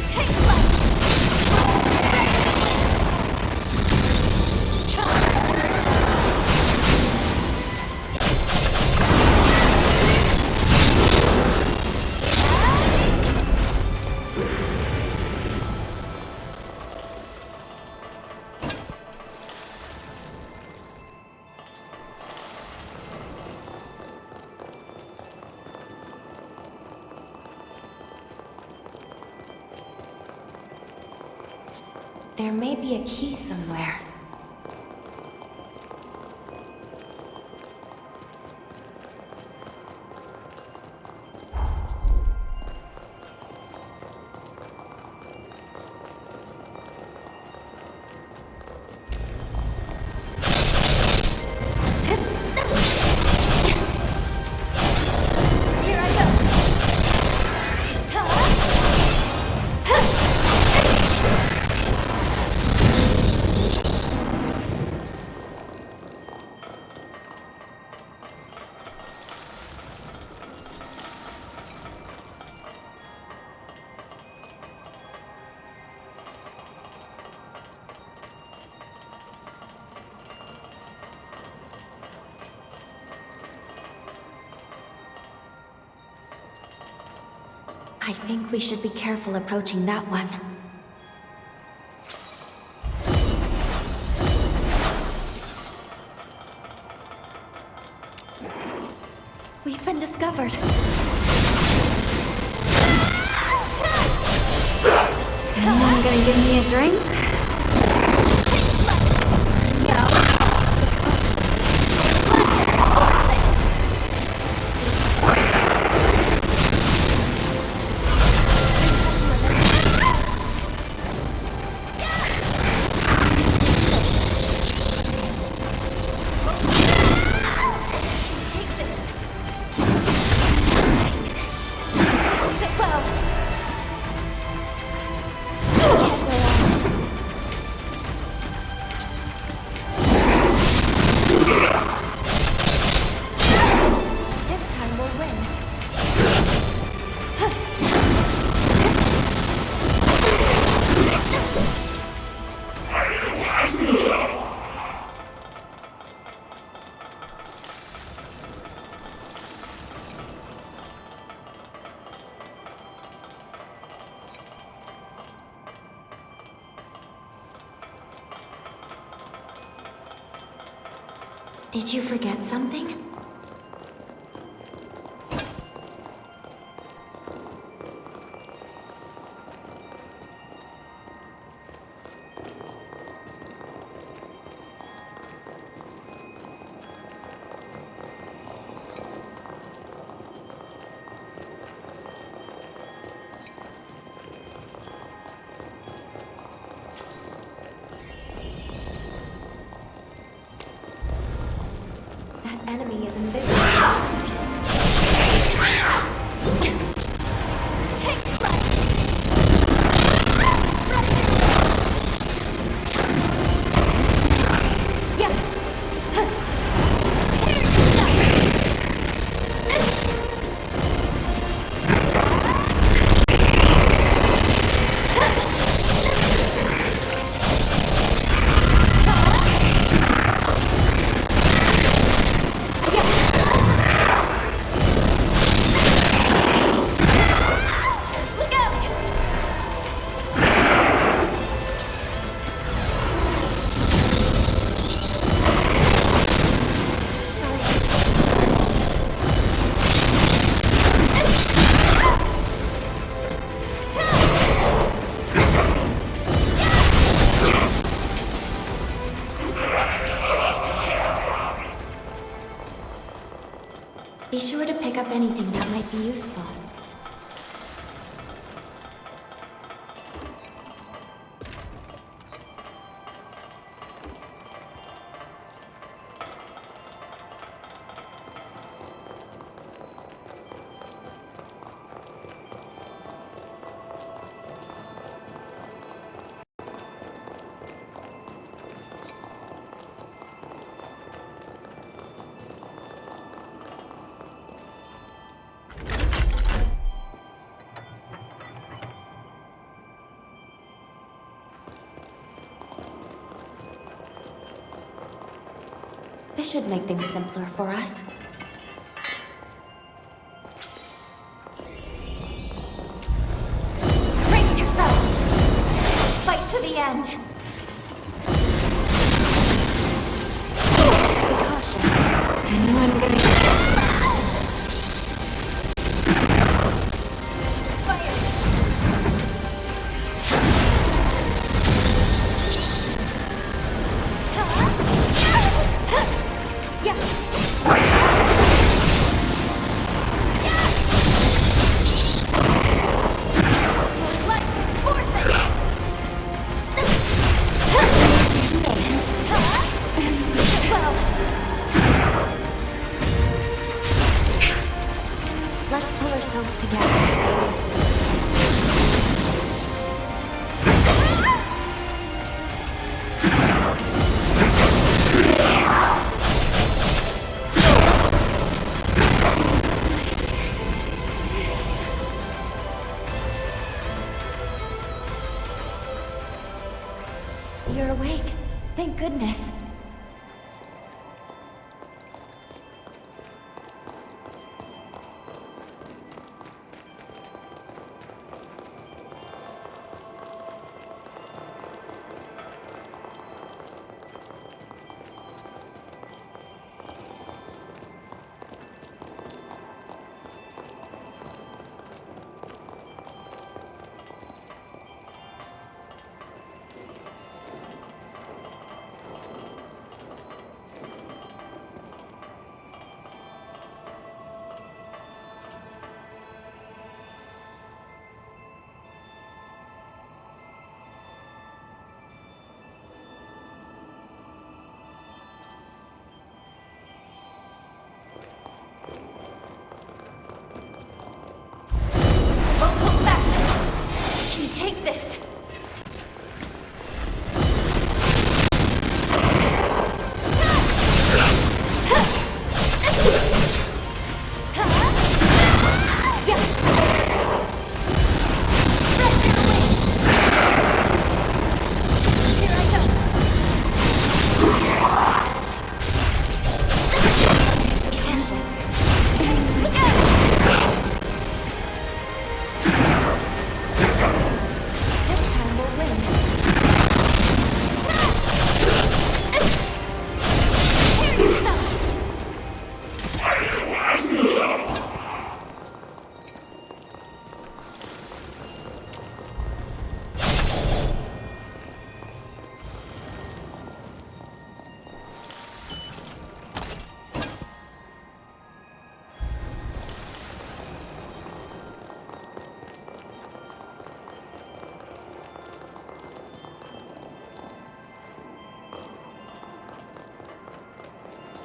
S4: Take flight!
S2: There may be a key somewhere.
S4: Here I go!
S2: I think we should be careful approaching that one. We've been discovered. Anyone gonna give me a drink? Did you forget something? Enemy is invisible to others. useful. This should make things simpler for us. Brace yourself! Fight to the end! Be cautious. I know I'm gonna... Let's pull ourselves together. You're awake. Thank goodness. Take this!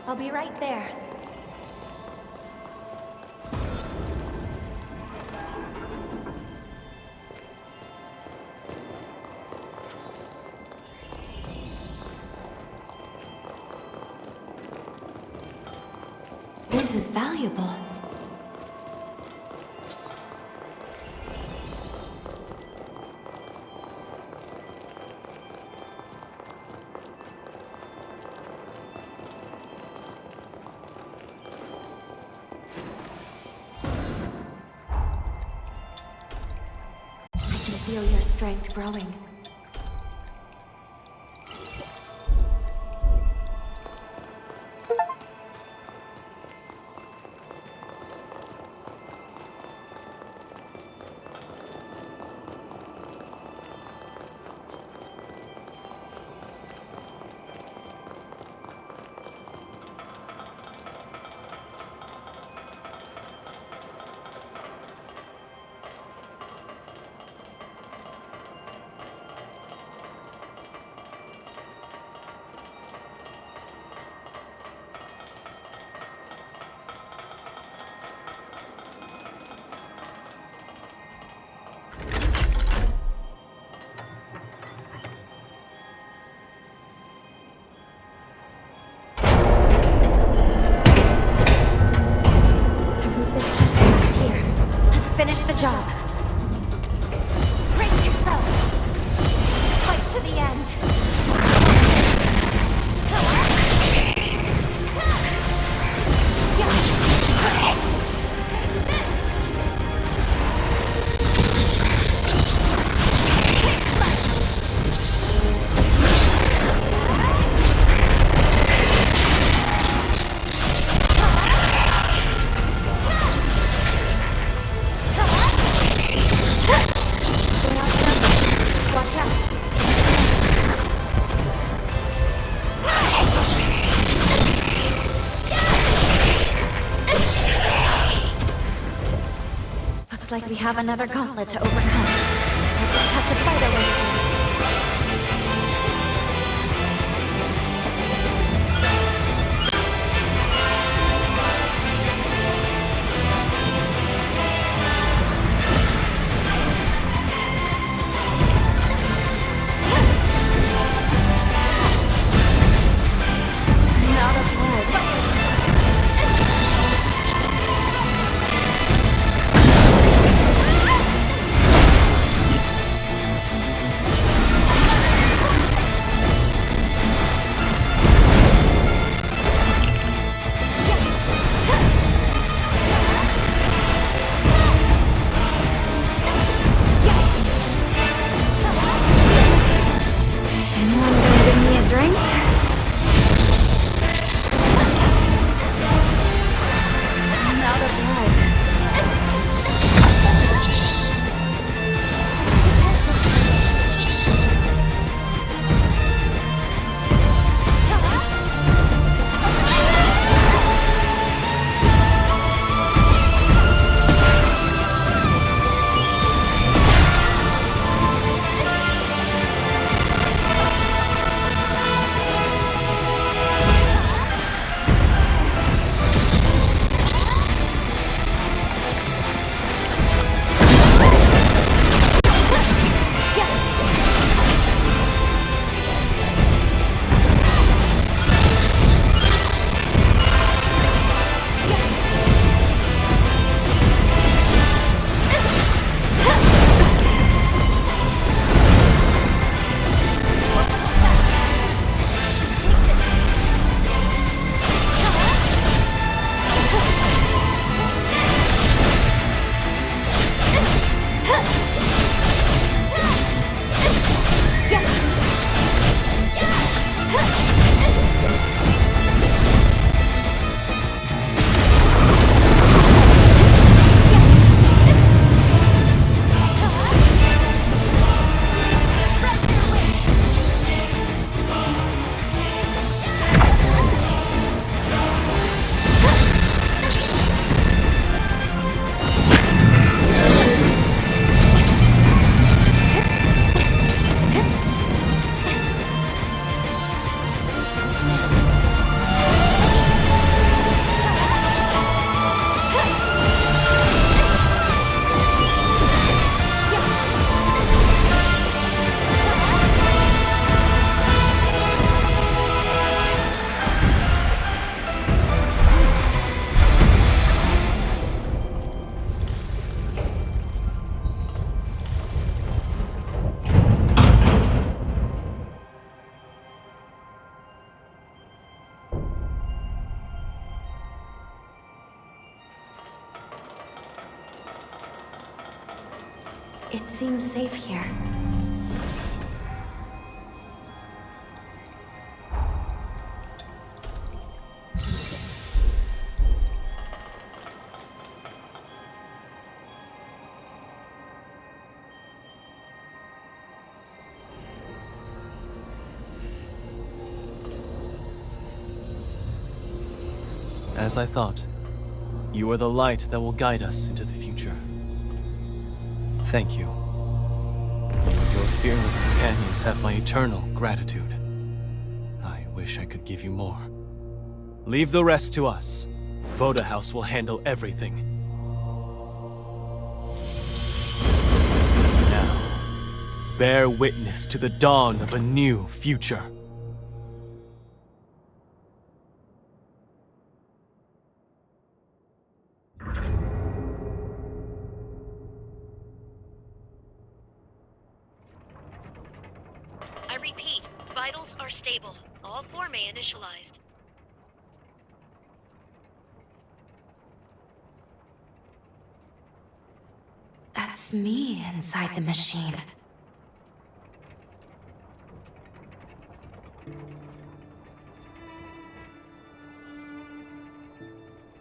S2: I'll be right there. This is valuable. Feel your strength growing.
S8: job.
S4: Brace yourself! Fight to the end!
S8: Watch out. Looks like we have another gauntlet to overcome. We'll just have to fight our way through. I'm out of blood. Anyone gonna give me a drink? I'm out of blood. It seems safe here.
S11: As I thought, you are the light that will guide us into the future. Thank you. Your fearless companions have my eternal gratitude. I wish I could give you more. Leave the rest to us. Voda House will handle everything. Now, bear witness to the dawn of a new future.
S12: Vitals are stable. All 4 may initialized.
S2: That's me inside the machine.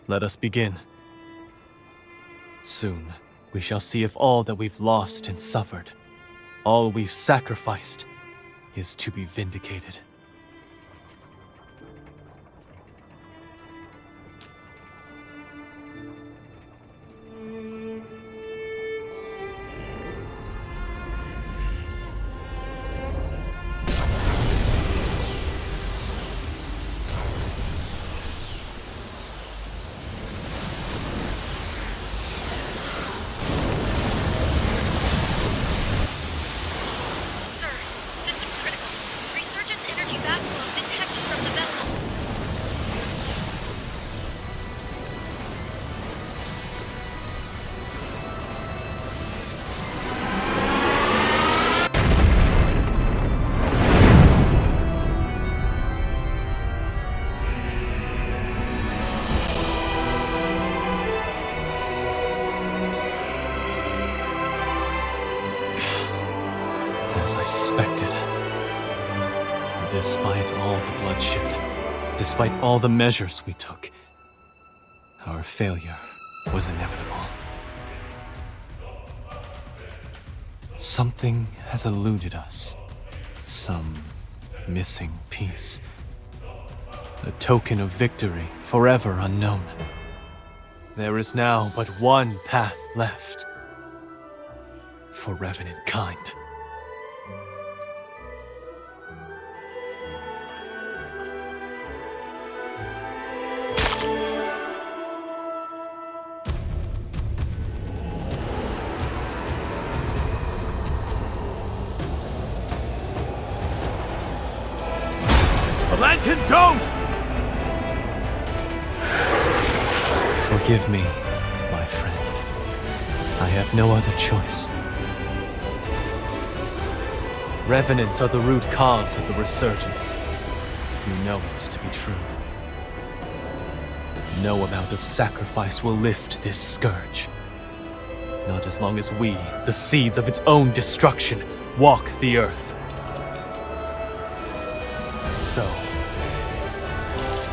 S11: Let us begin. Soon, we shall see if all that we've lost and suffered, all we've sacrificed, is to be vindicated. As I suspected. Despite all the bloodshed, despite all the measures we took, our failure was inevitable. Something has eluded us. Some missing piece. A token of victory forever unknown. There is now but one path left for revenant kind.
S5: Valentin, don't!
S11: Forgive me, my friend. I have no other choice. Revenants are the root cause of the resurgence. You know it to be true. No amount of sacrifice will lift this scourge. Not as long as we, the seeds of its own destruction, walk the earth. And so,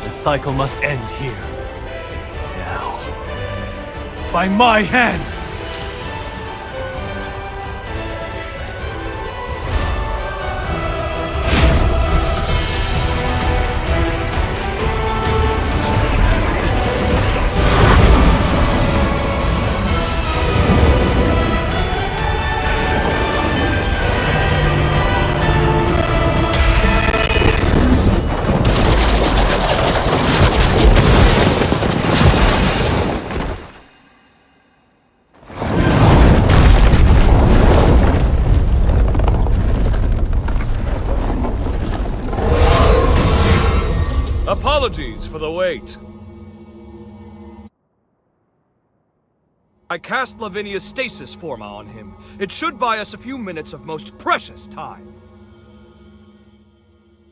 S11: the cycle must end here. Now. By my hand!
S1: Apologies for the wait. I cast Lavinia's stasis forma on him. It should buy us a few minutes of most precious time.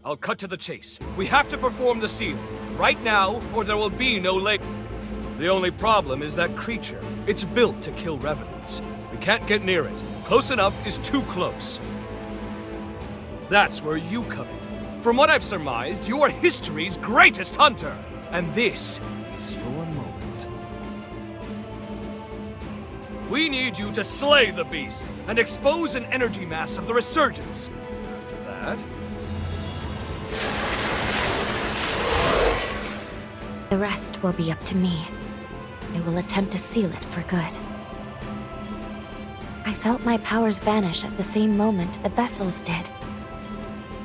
S1: I'll cut to the chase. We have to perform the seal. Right now, or there will be no lake. The only problem is that creature. It's built to kill revenants. We can't get near it. Close enough is too close. That's where you come in. From what I've surmised, you're history's greatest hunter. And this is your moment. We need you to slay the beast and expose an energy mass of the resurgence. After that...
S2: The rest will be up to me. I will attempt to seal it for good. I felt my powers vanish at the same moment the vessels did.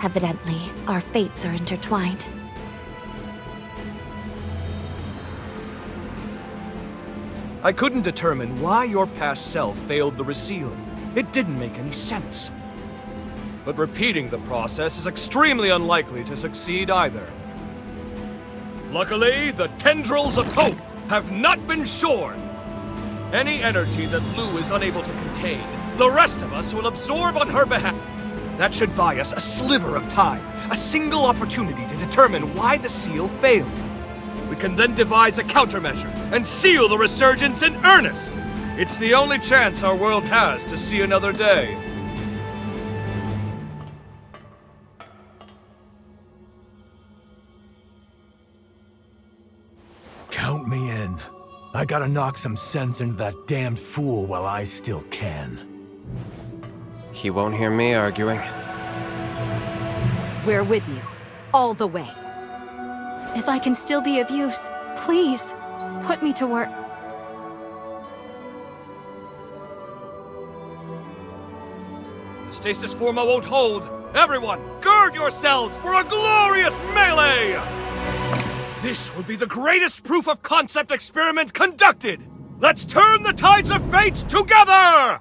S2: Evidently, our fates are intertwined.
S1: I couldn't determine why your past self failed the resealing. It didn't make any sense. But repeating the process is extremely unlikely to succeed either. Luckily, the tendrils of hope have not been shorn. Any energy that Lou is unable to contain, the rest of us will absorb on her behalf. That should buy us a sliver of time, a single opportunity to determine why the seal failed. We can then devise a countermeasure and seal the resurgence in earnest. It's the only chance our world has to see another day.
S9: Count me in. I gotta knock some sense into that damned fool while I still can.
S7: He won't hear me arguing.
S10: We're with you. All the way.
S8: If I can still be of use, please, put me to work.
S1: The stasis forma won't hold. Everyone, gird yourselves for a glorious melee! This will be the greatest proof of concept experiment conducted! Let's turn the tides of fate together!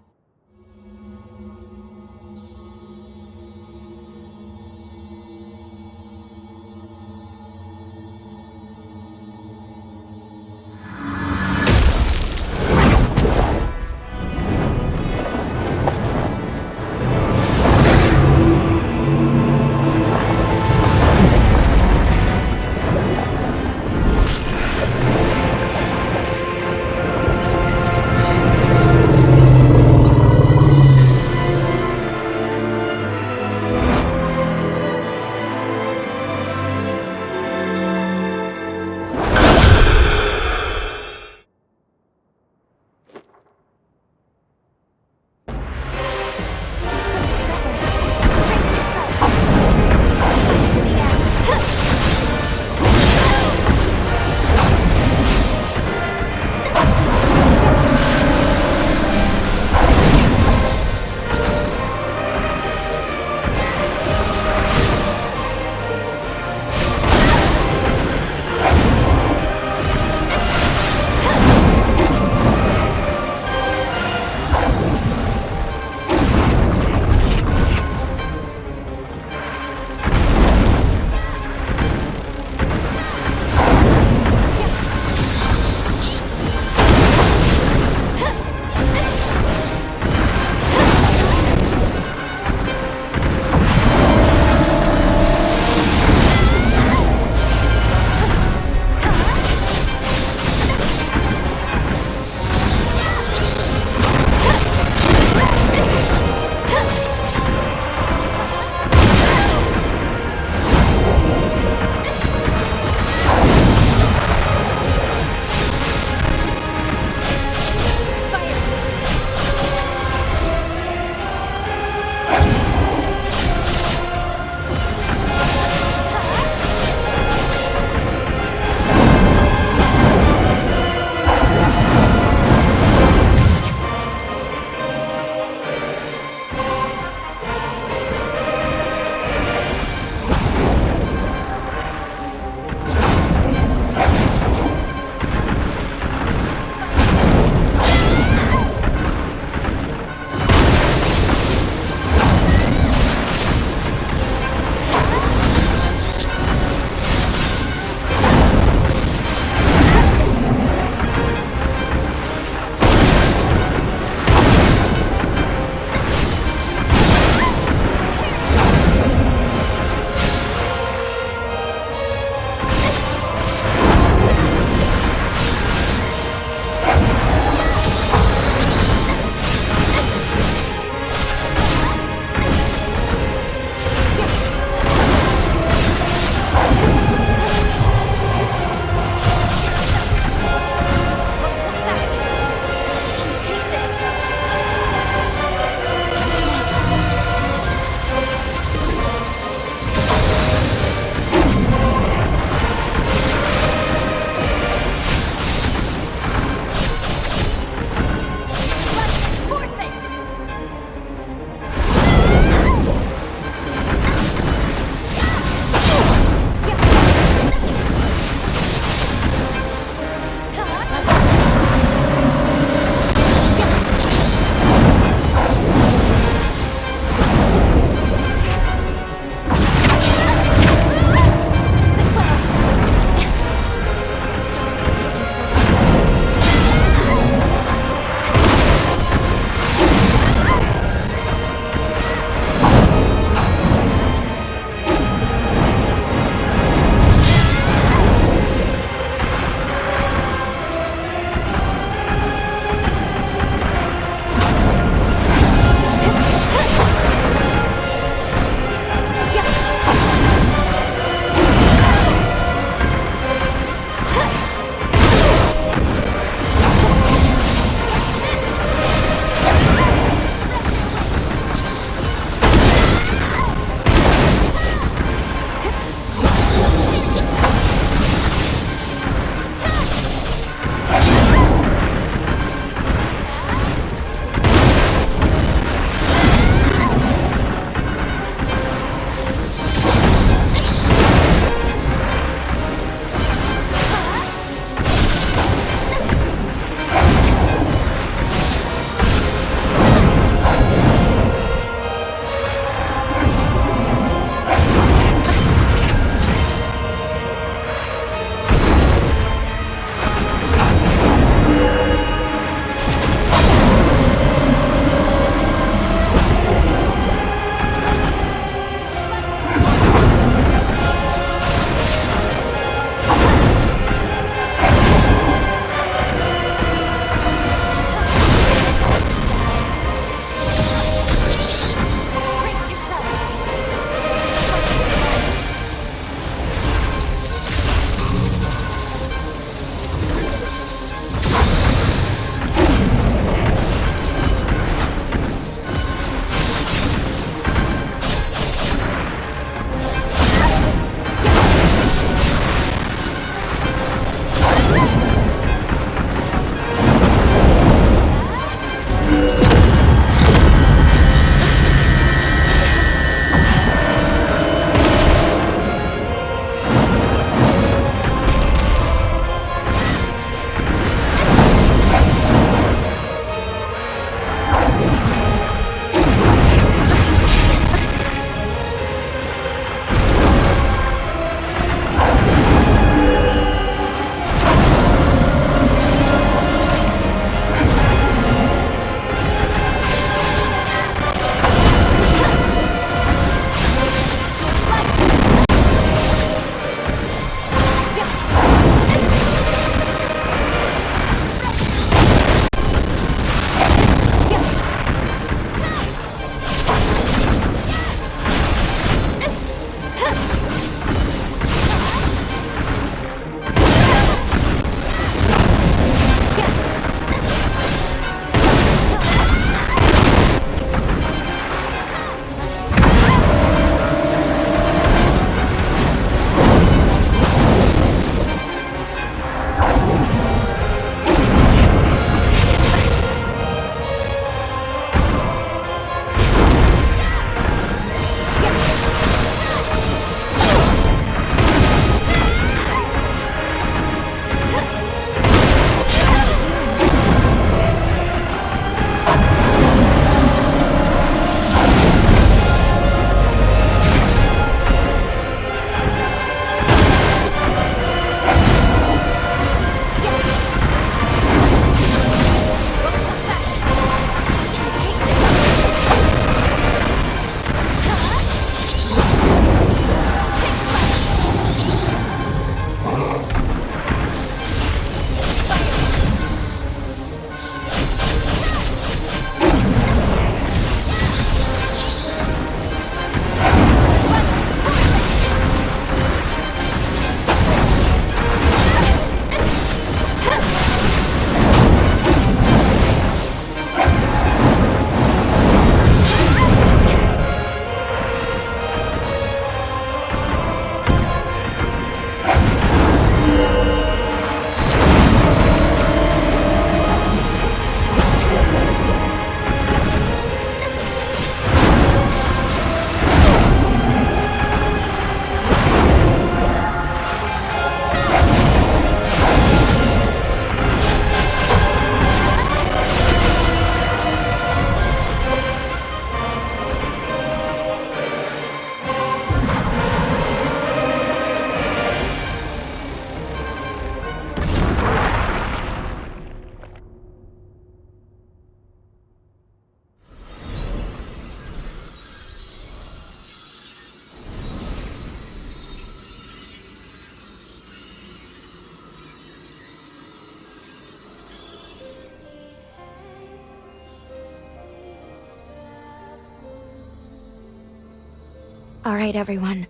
S2: All right, everyone.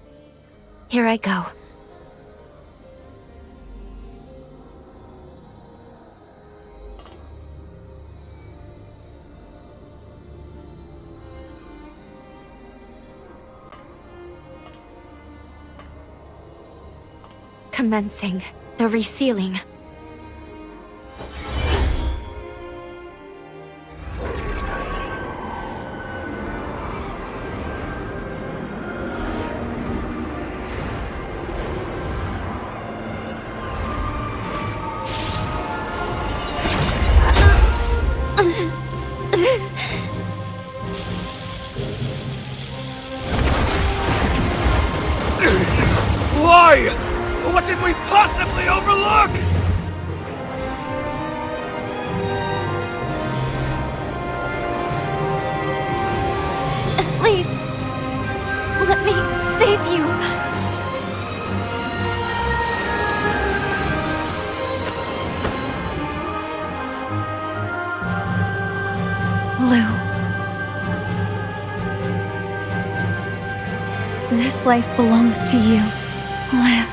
S2: Here I go. Commencing the resealing.
S1: Why? What did we possibly overlook?
S2: At least, let me save you. Lou. This life belongs to you. Live.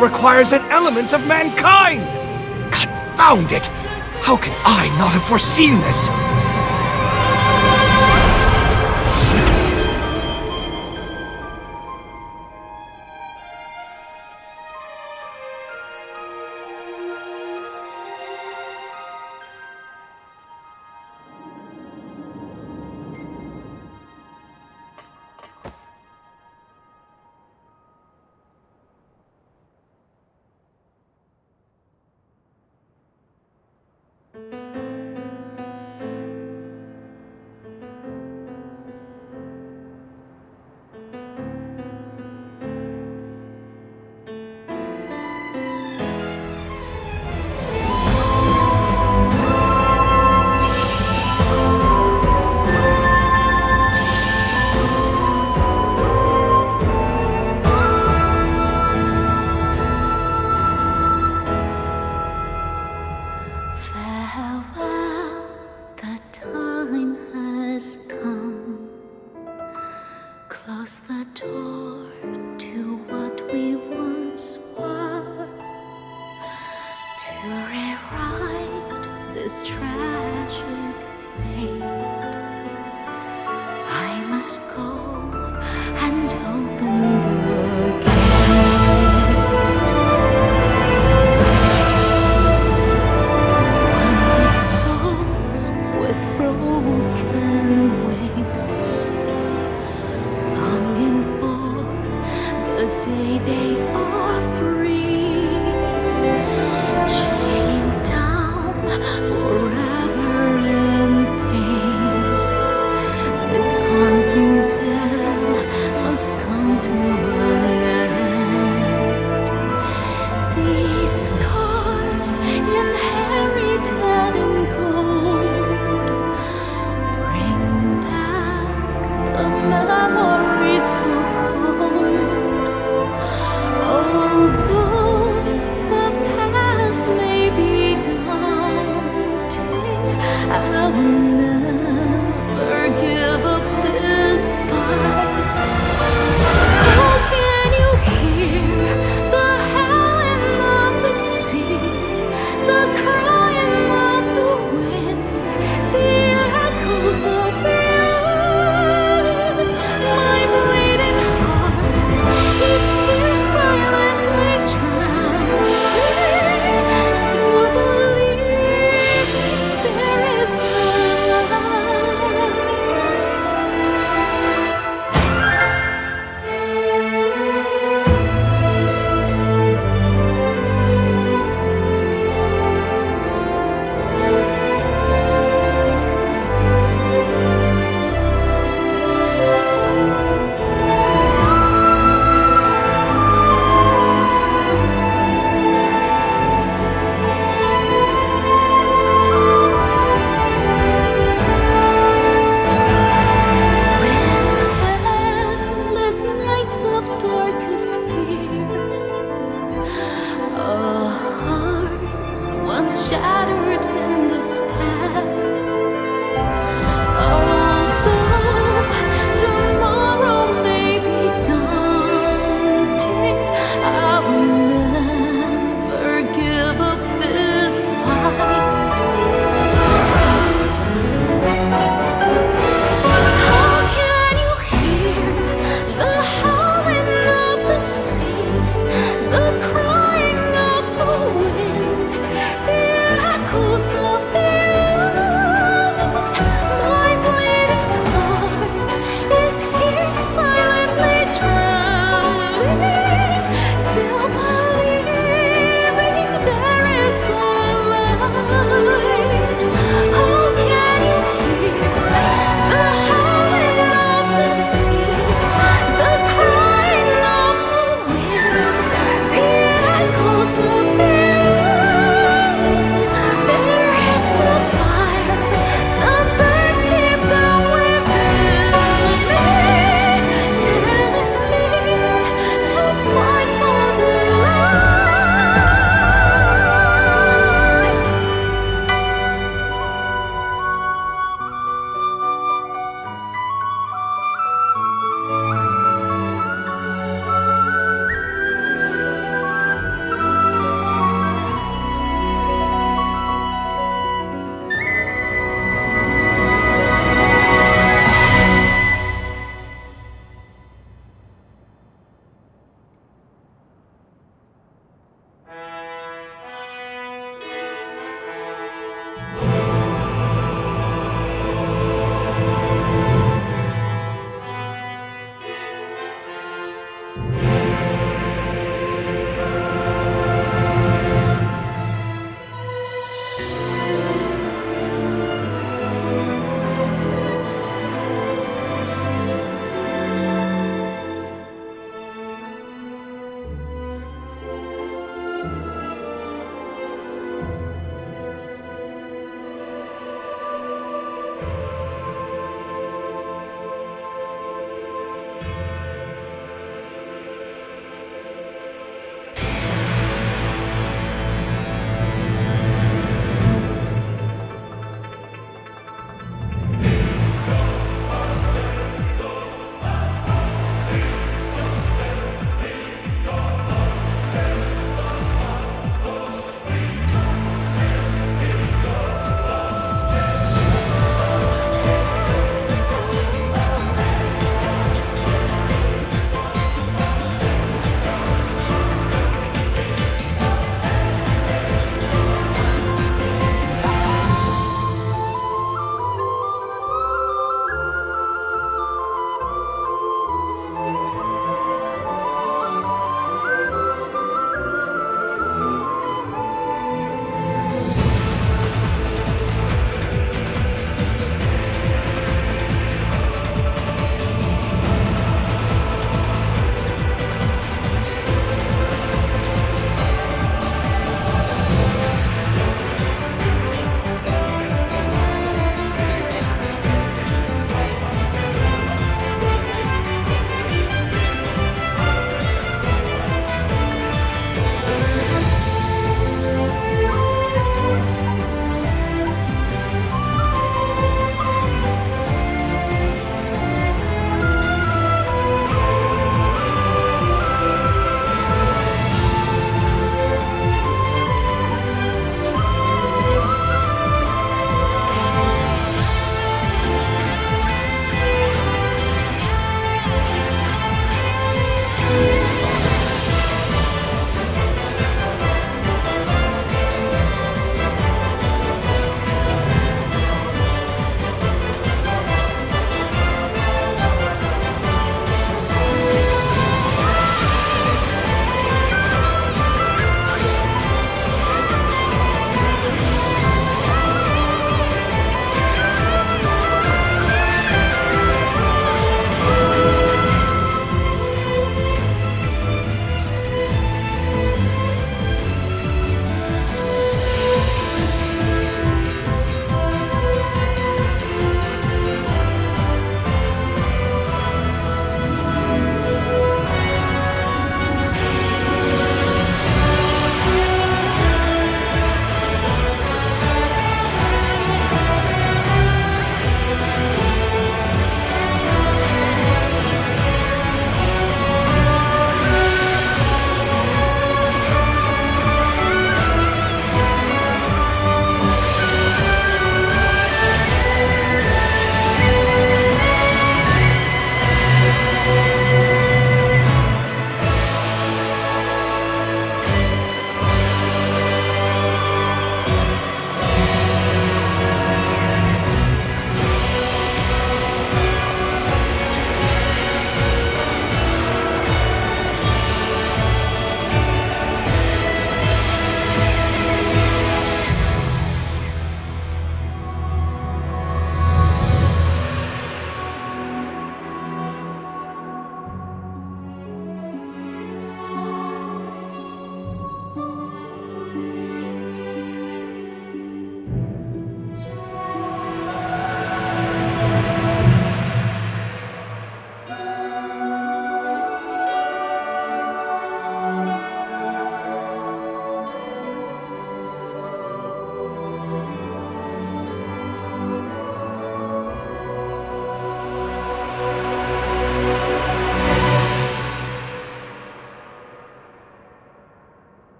S1: Requires an element of mankind! Confound it! How can I not have foreseen this?
S13: Close the door to what we once were, to rewrite this tragic fate. I must go and open the gate. Wounded souls with broken wings, longing for the day they are free, chained down forever in pain. This haunting tale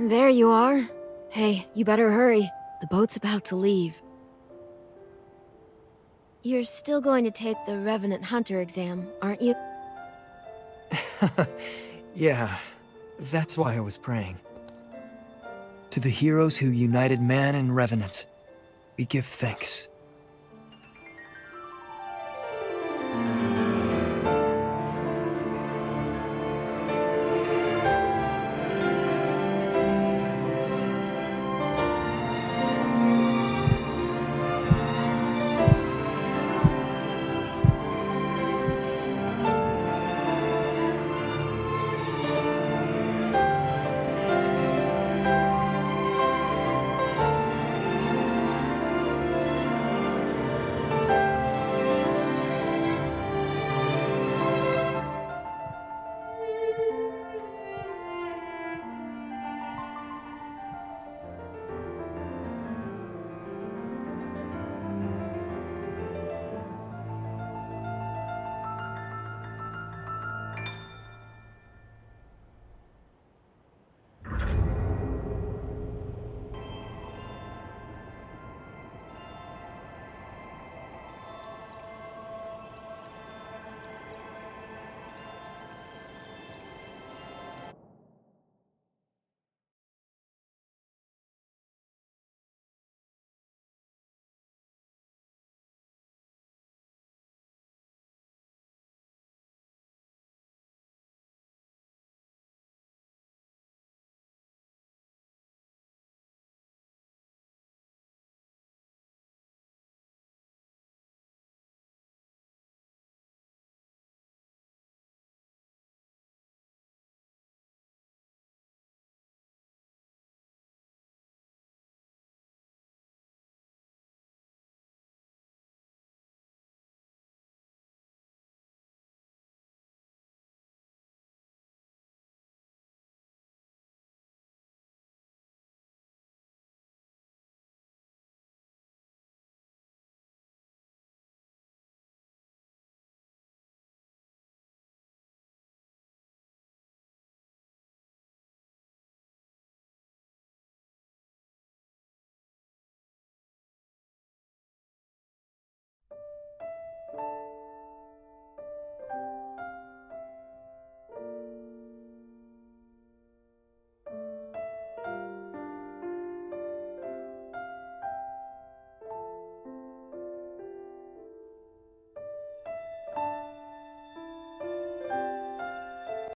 S14: There you are. Hey, you better hurry. The boat's about to leave. You're still going to take the Revenant Hunter exam, aren't you?
S15: Yeah, that's why I was praying. To the heroes who united man and Revenant, we give thanks.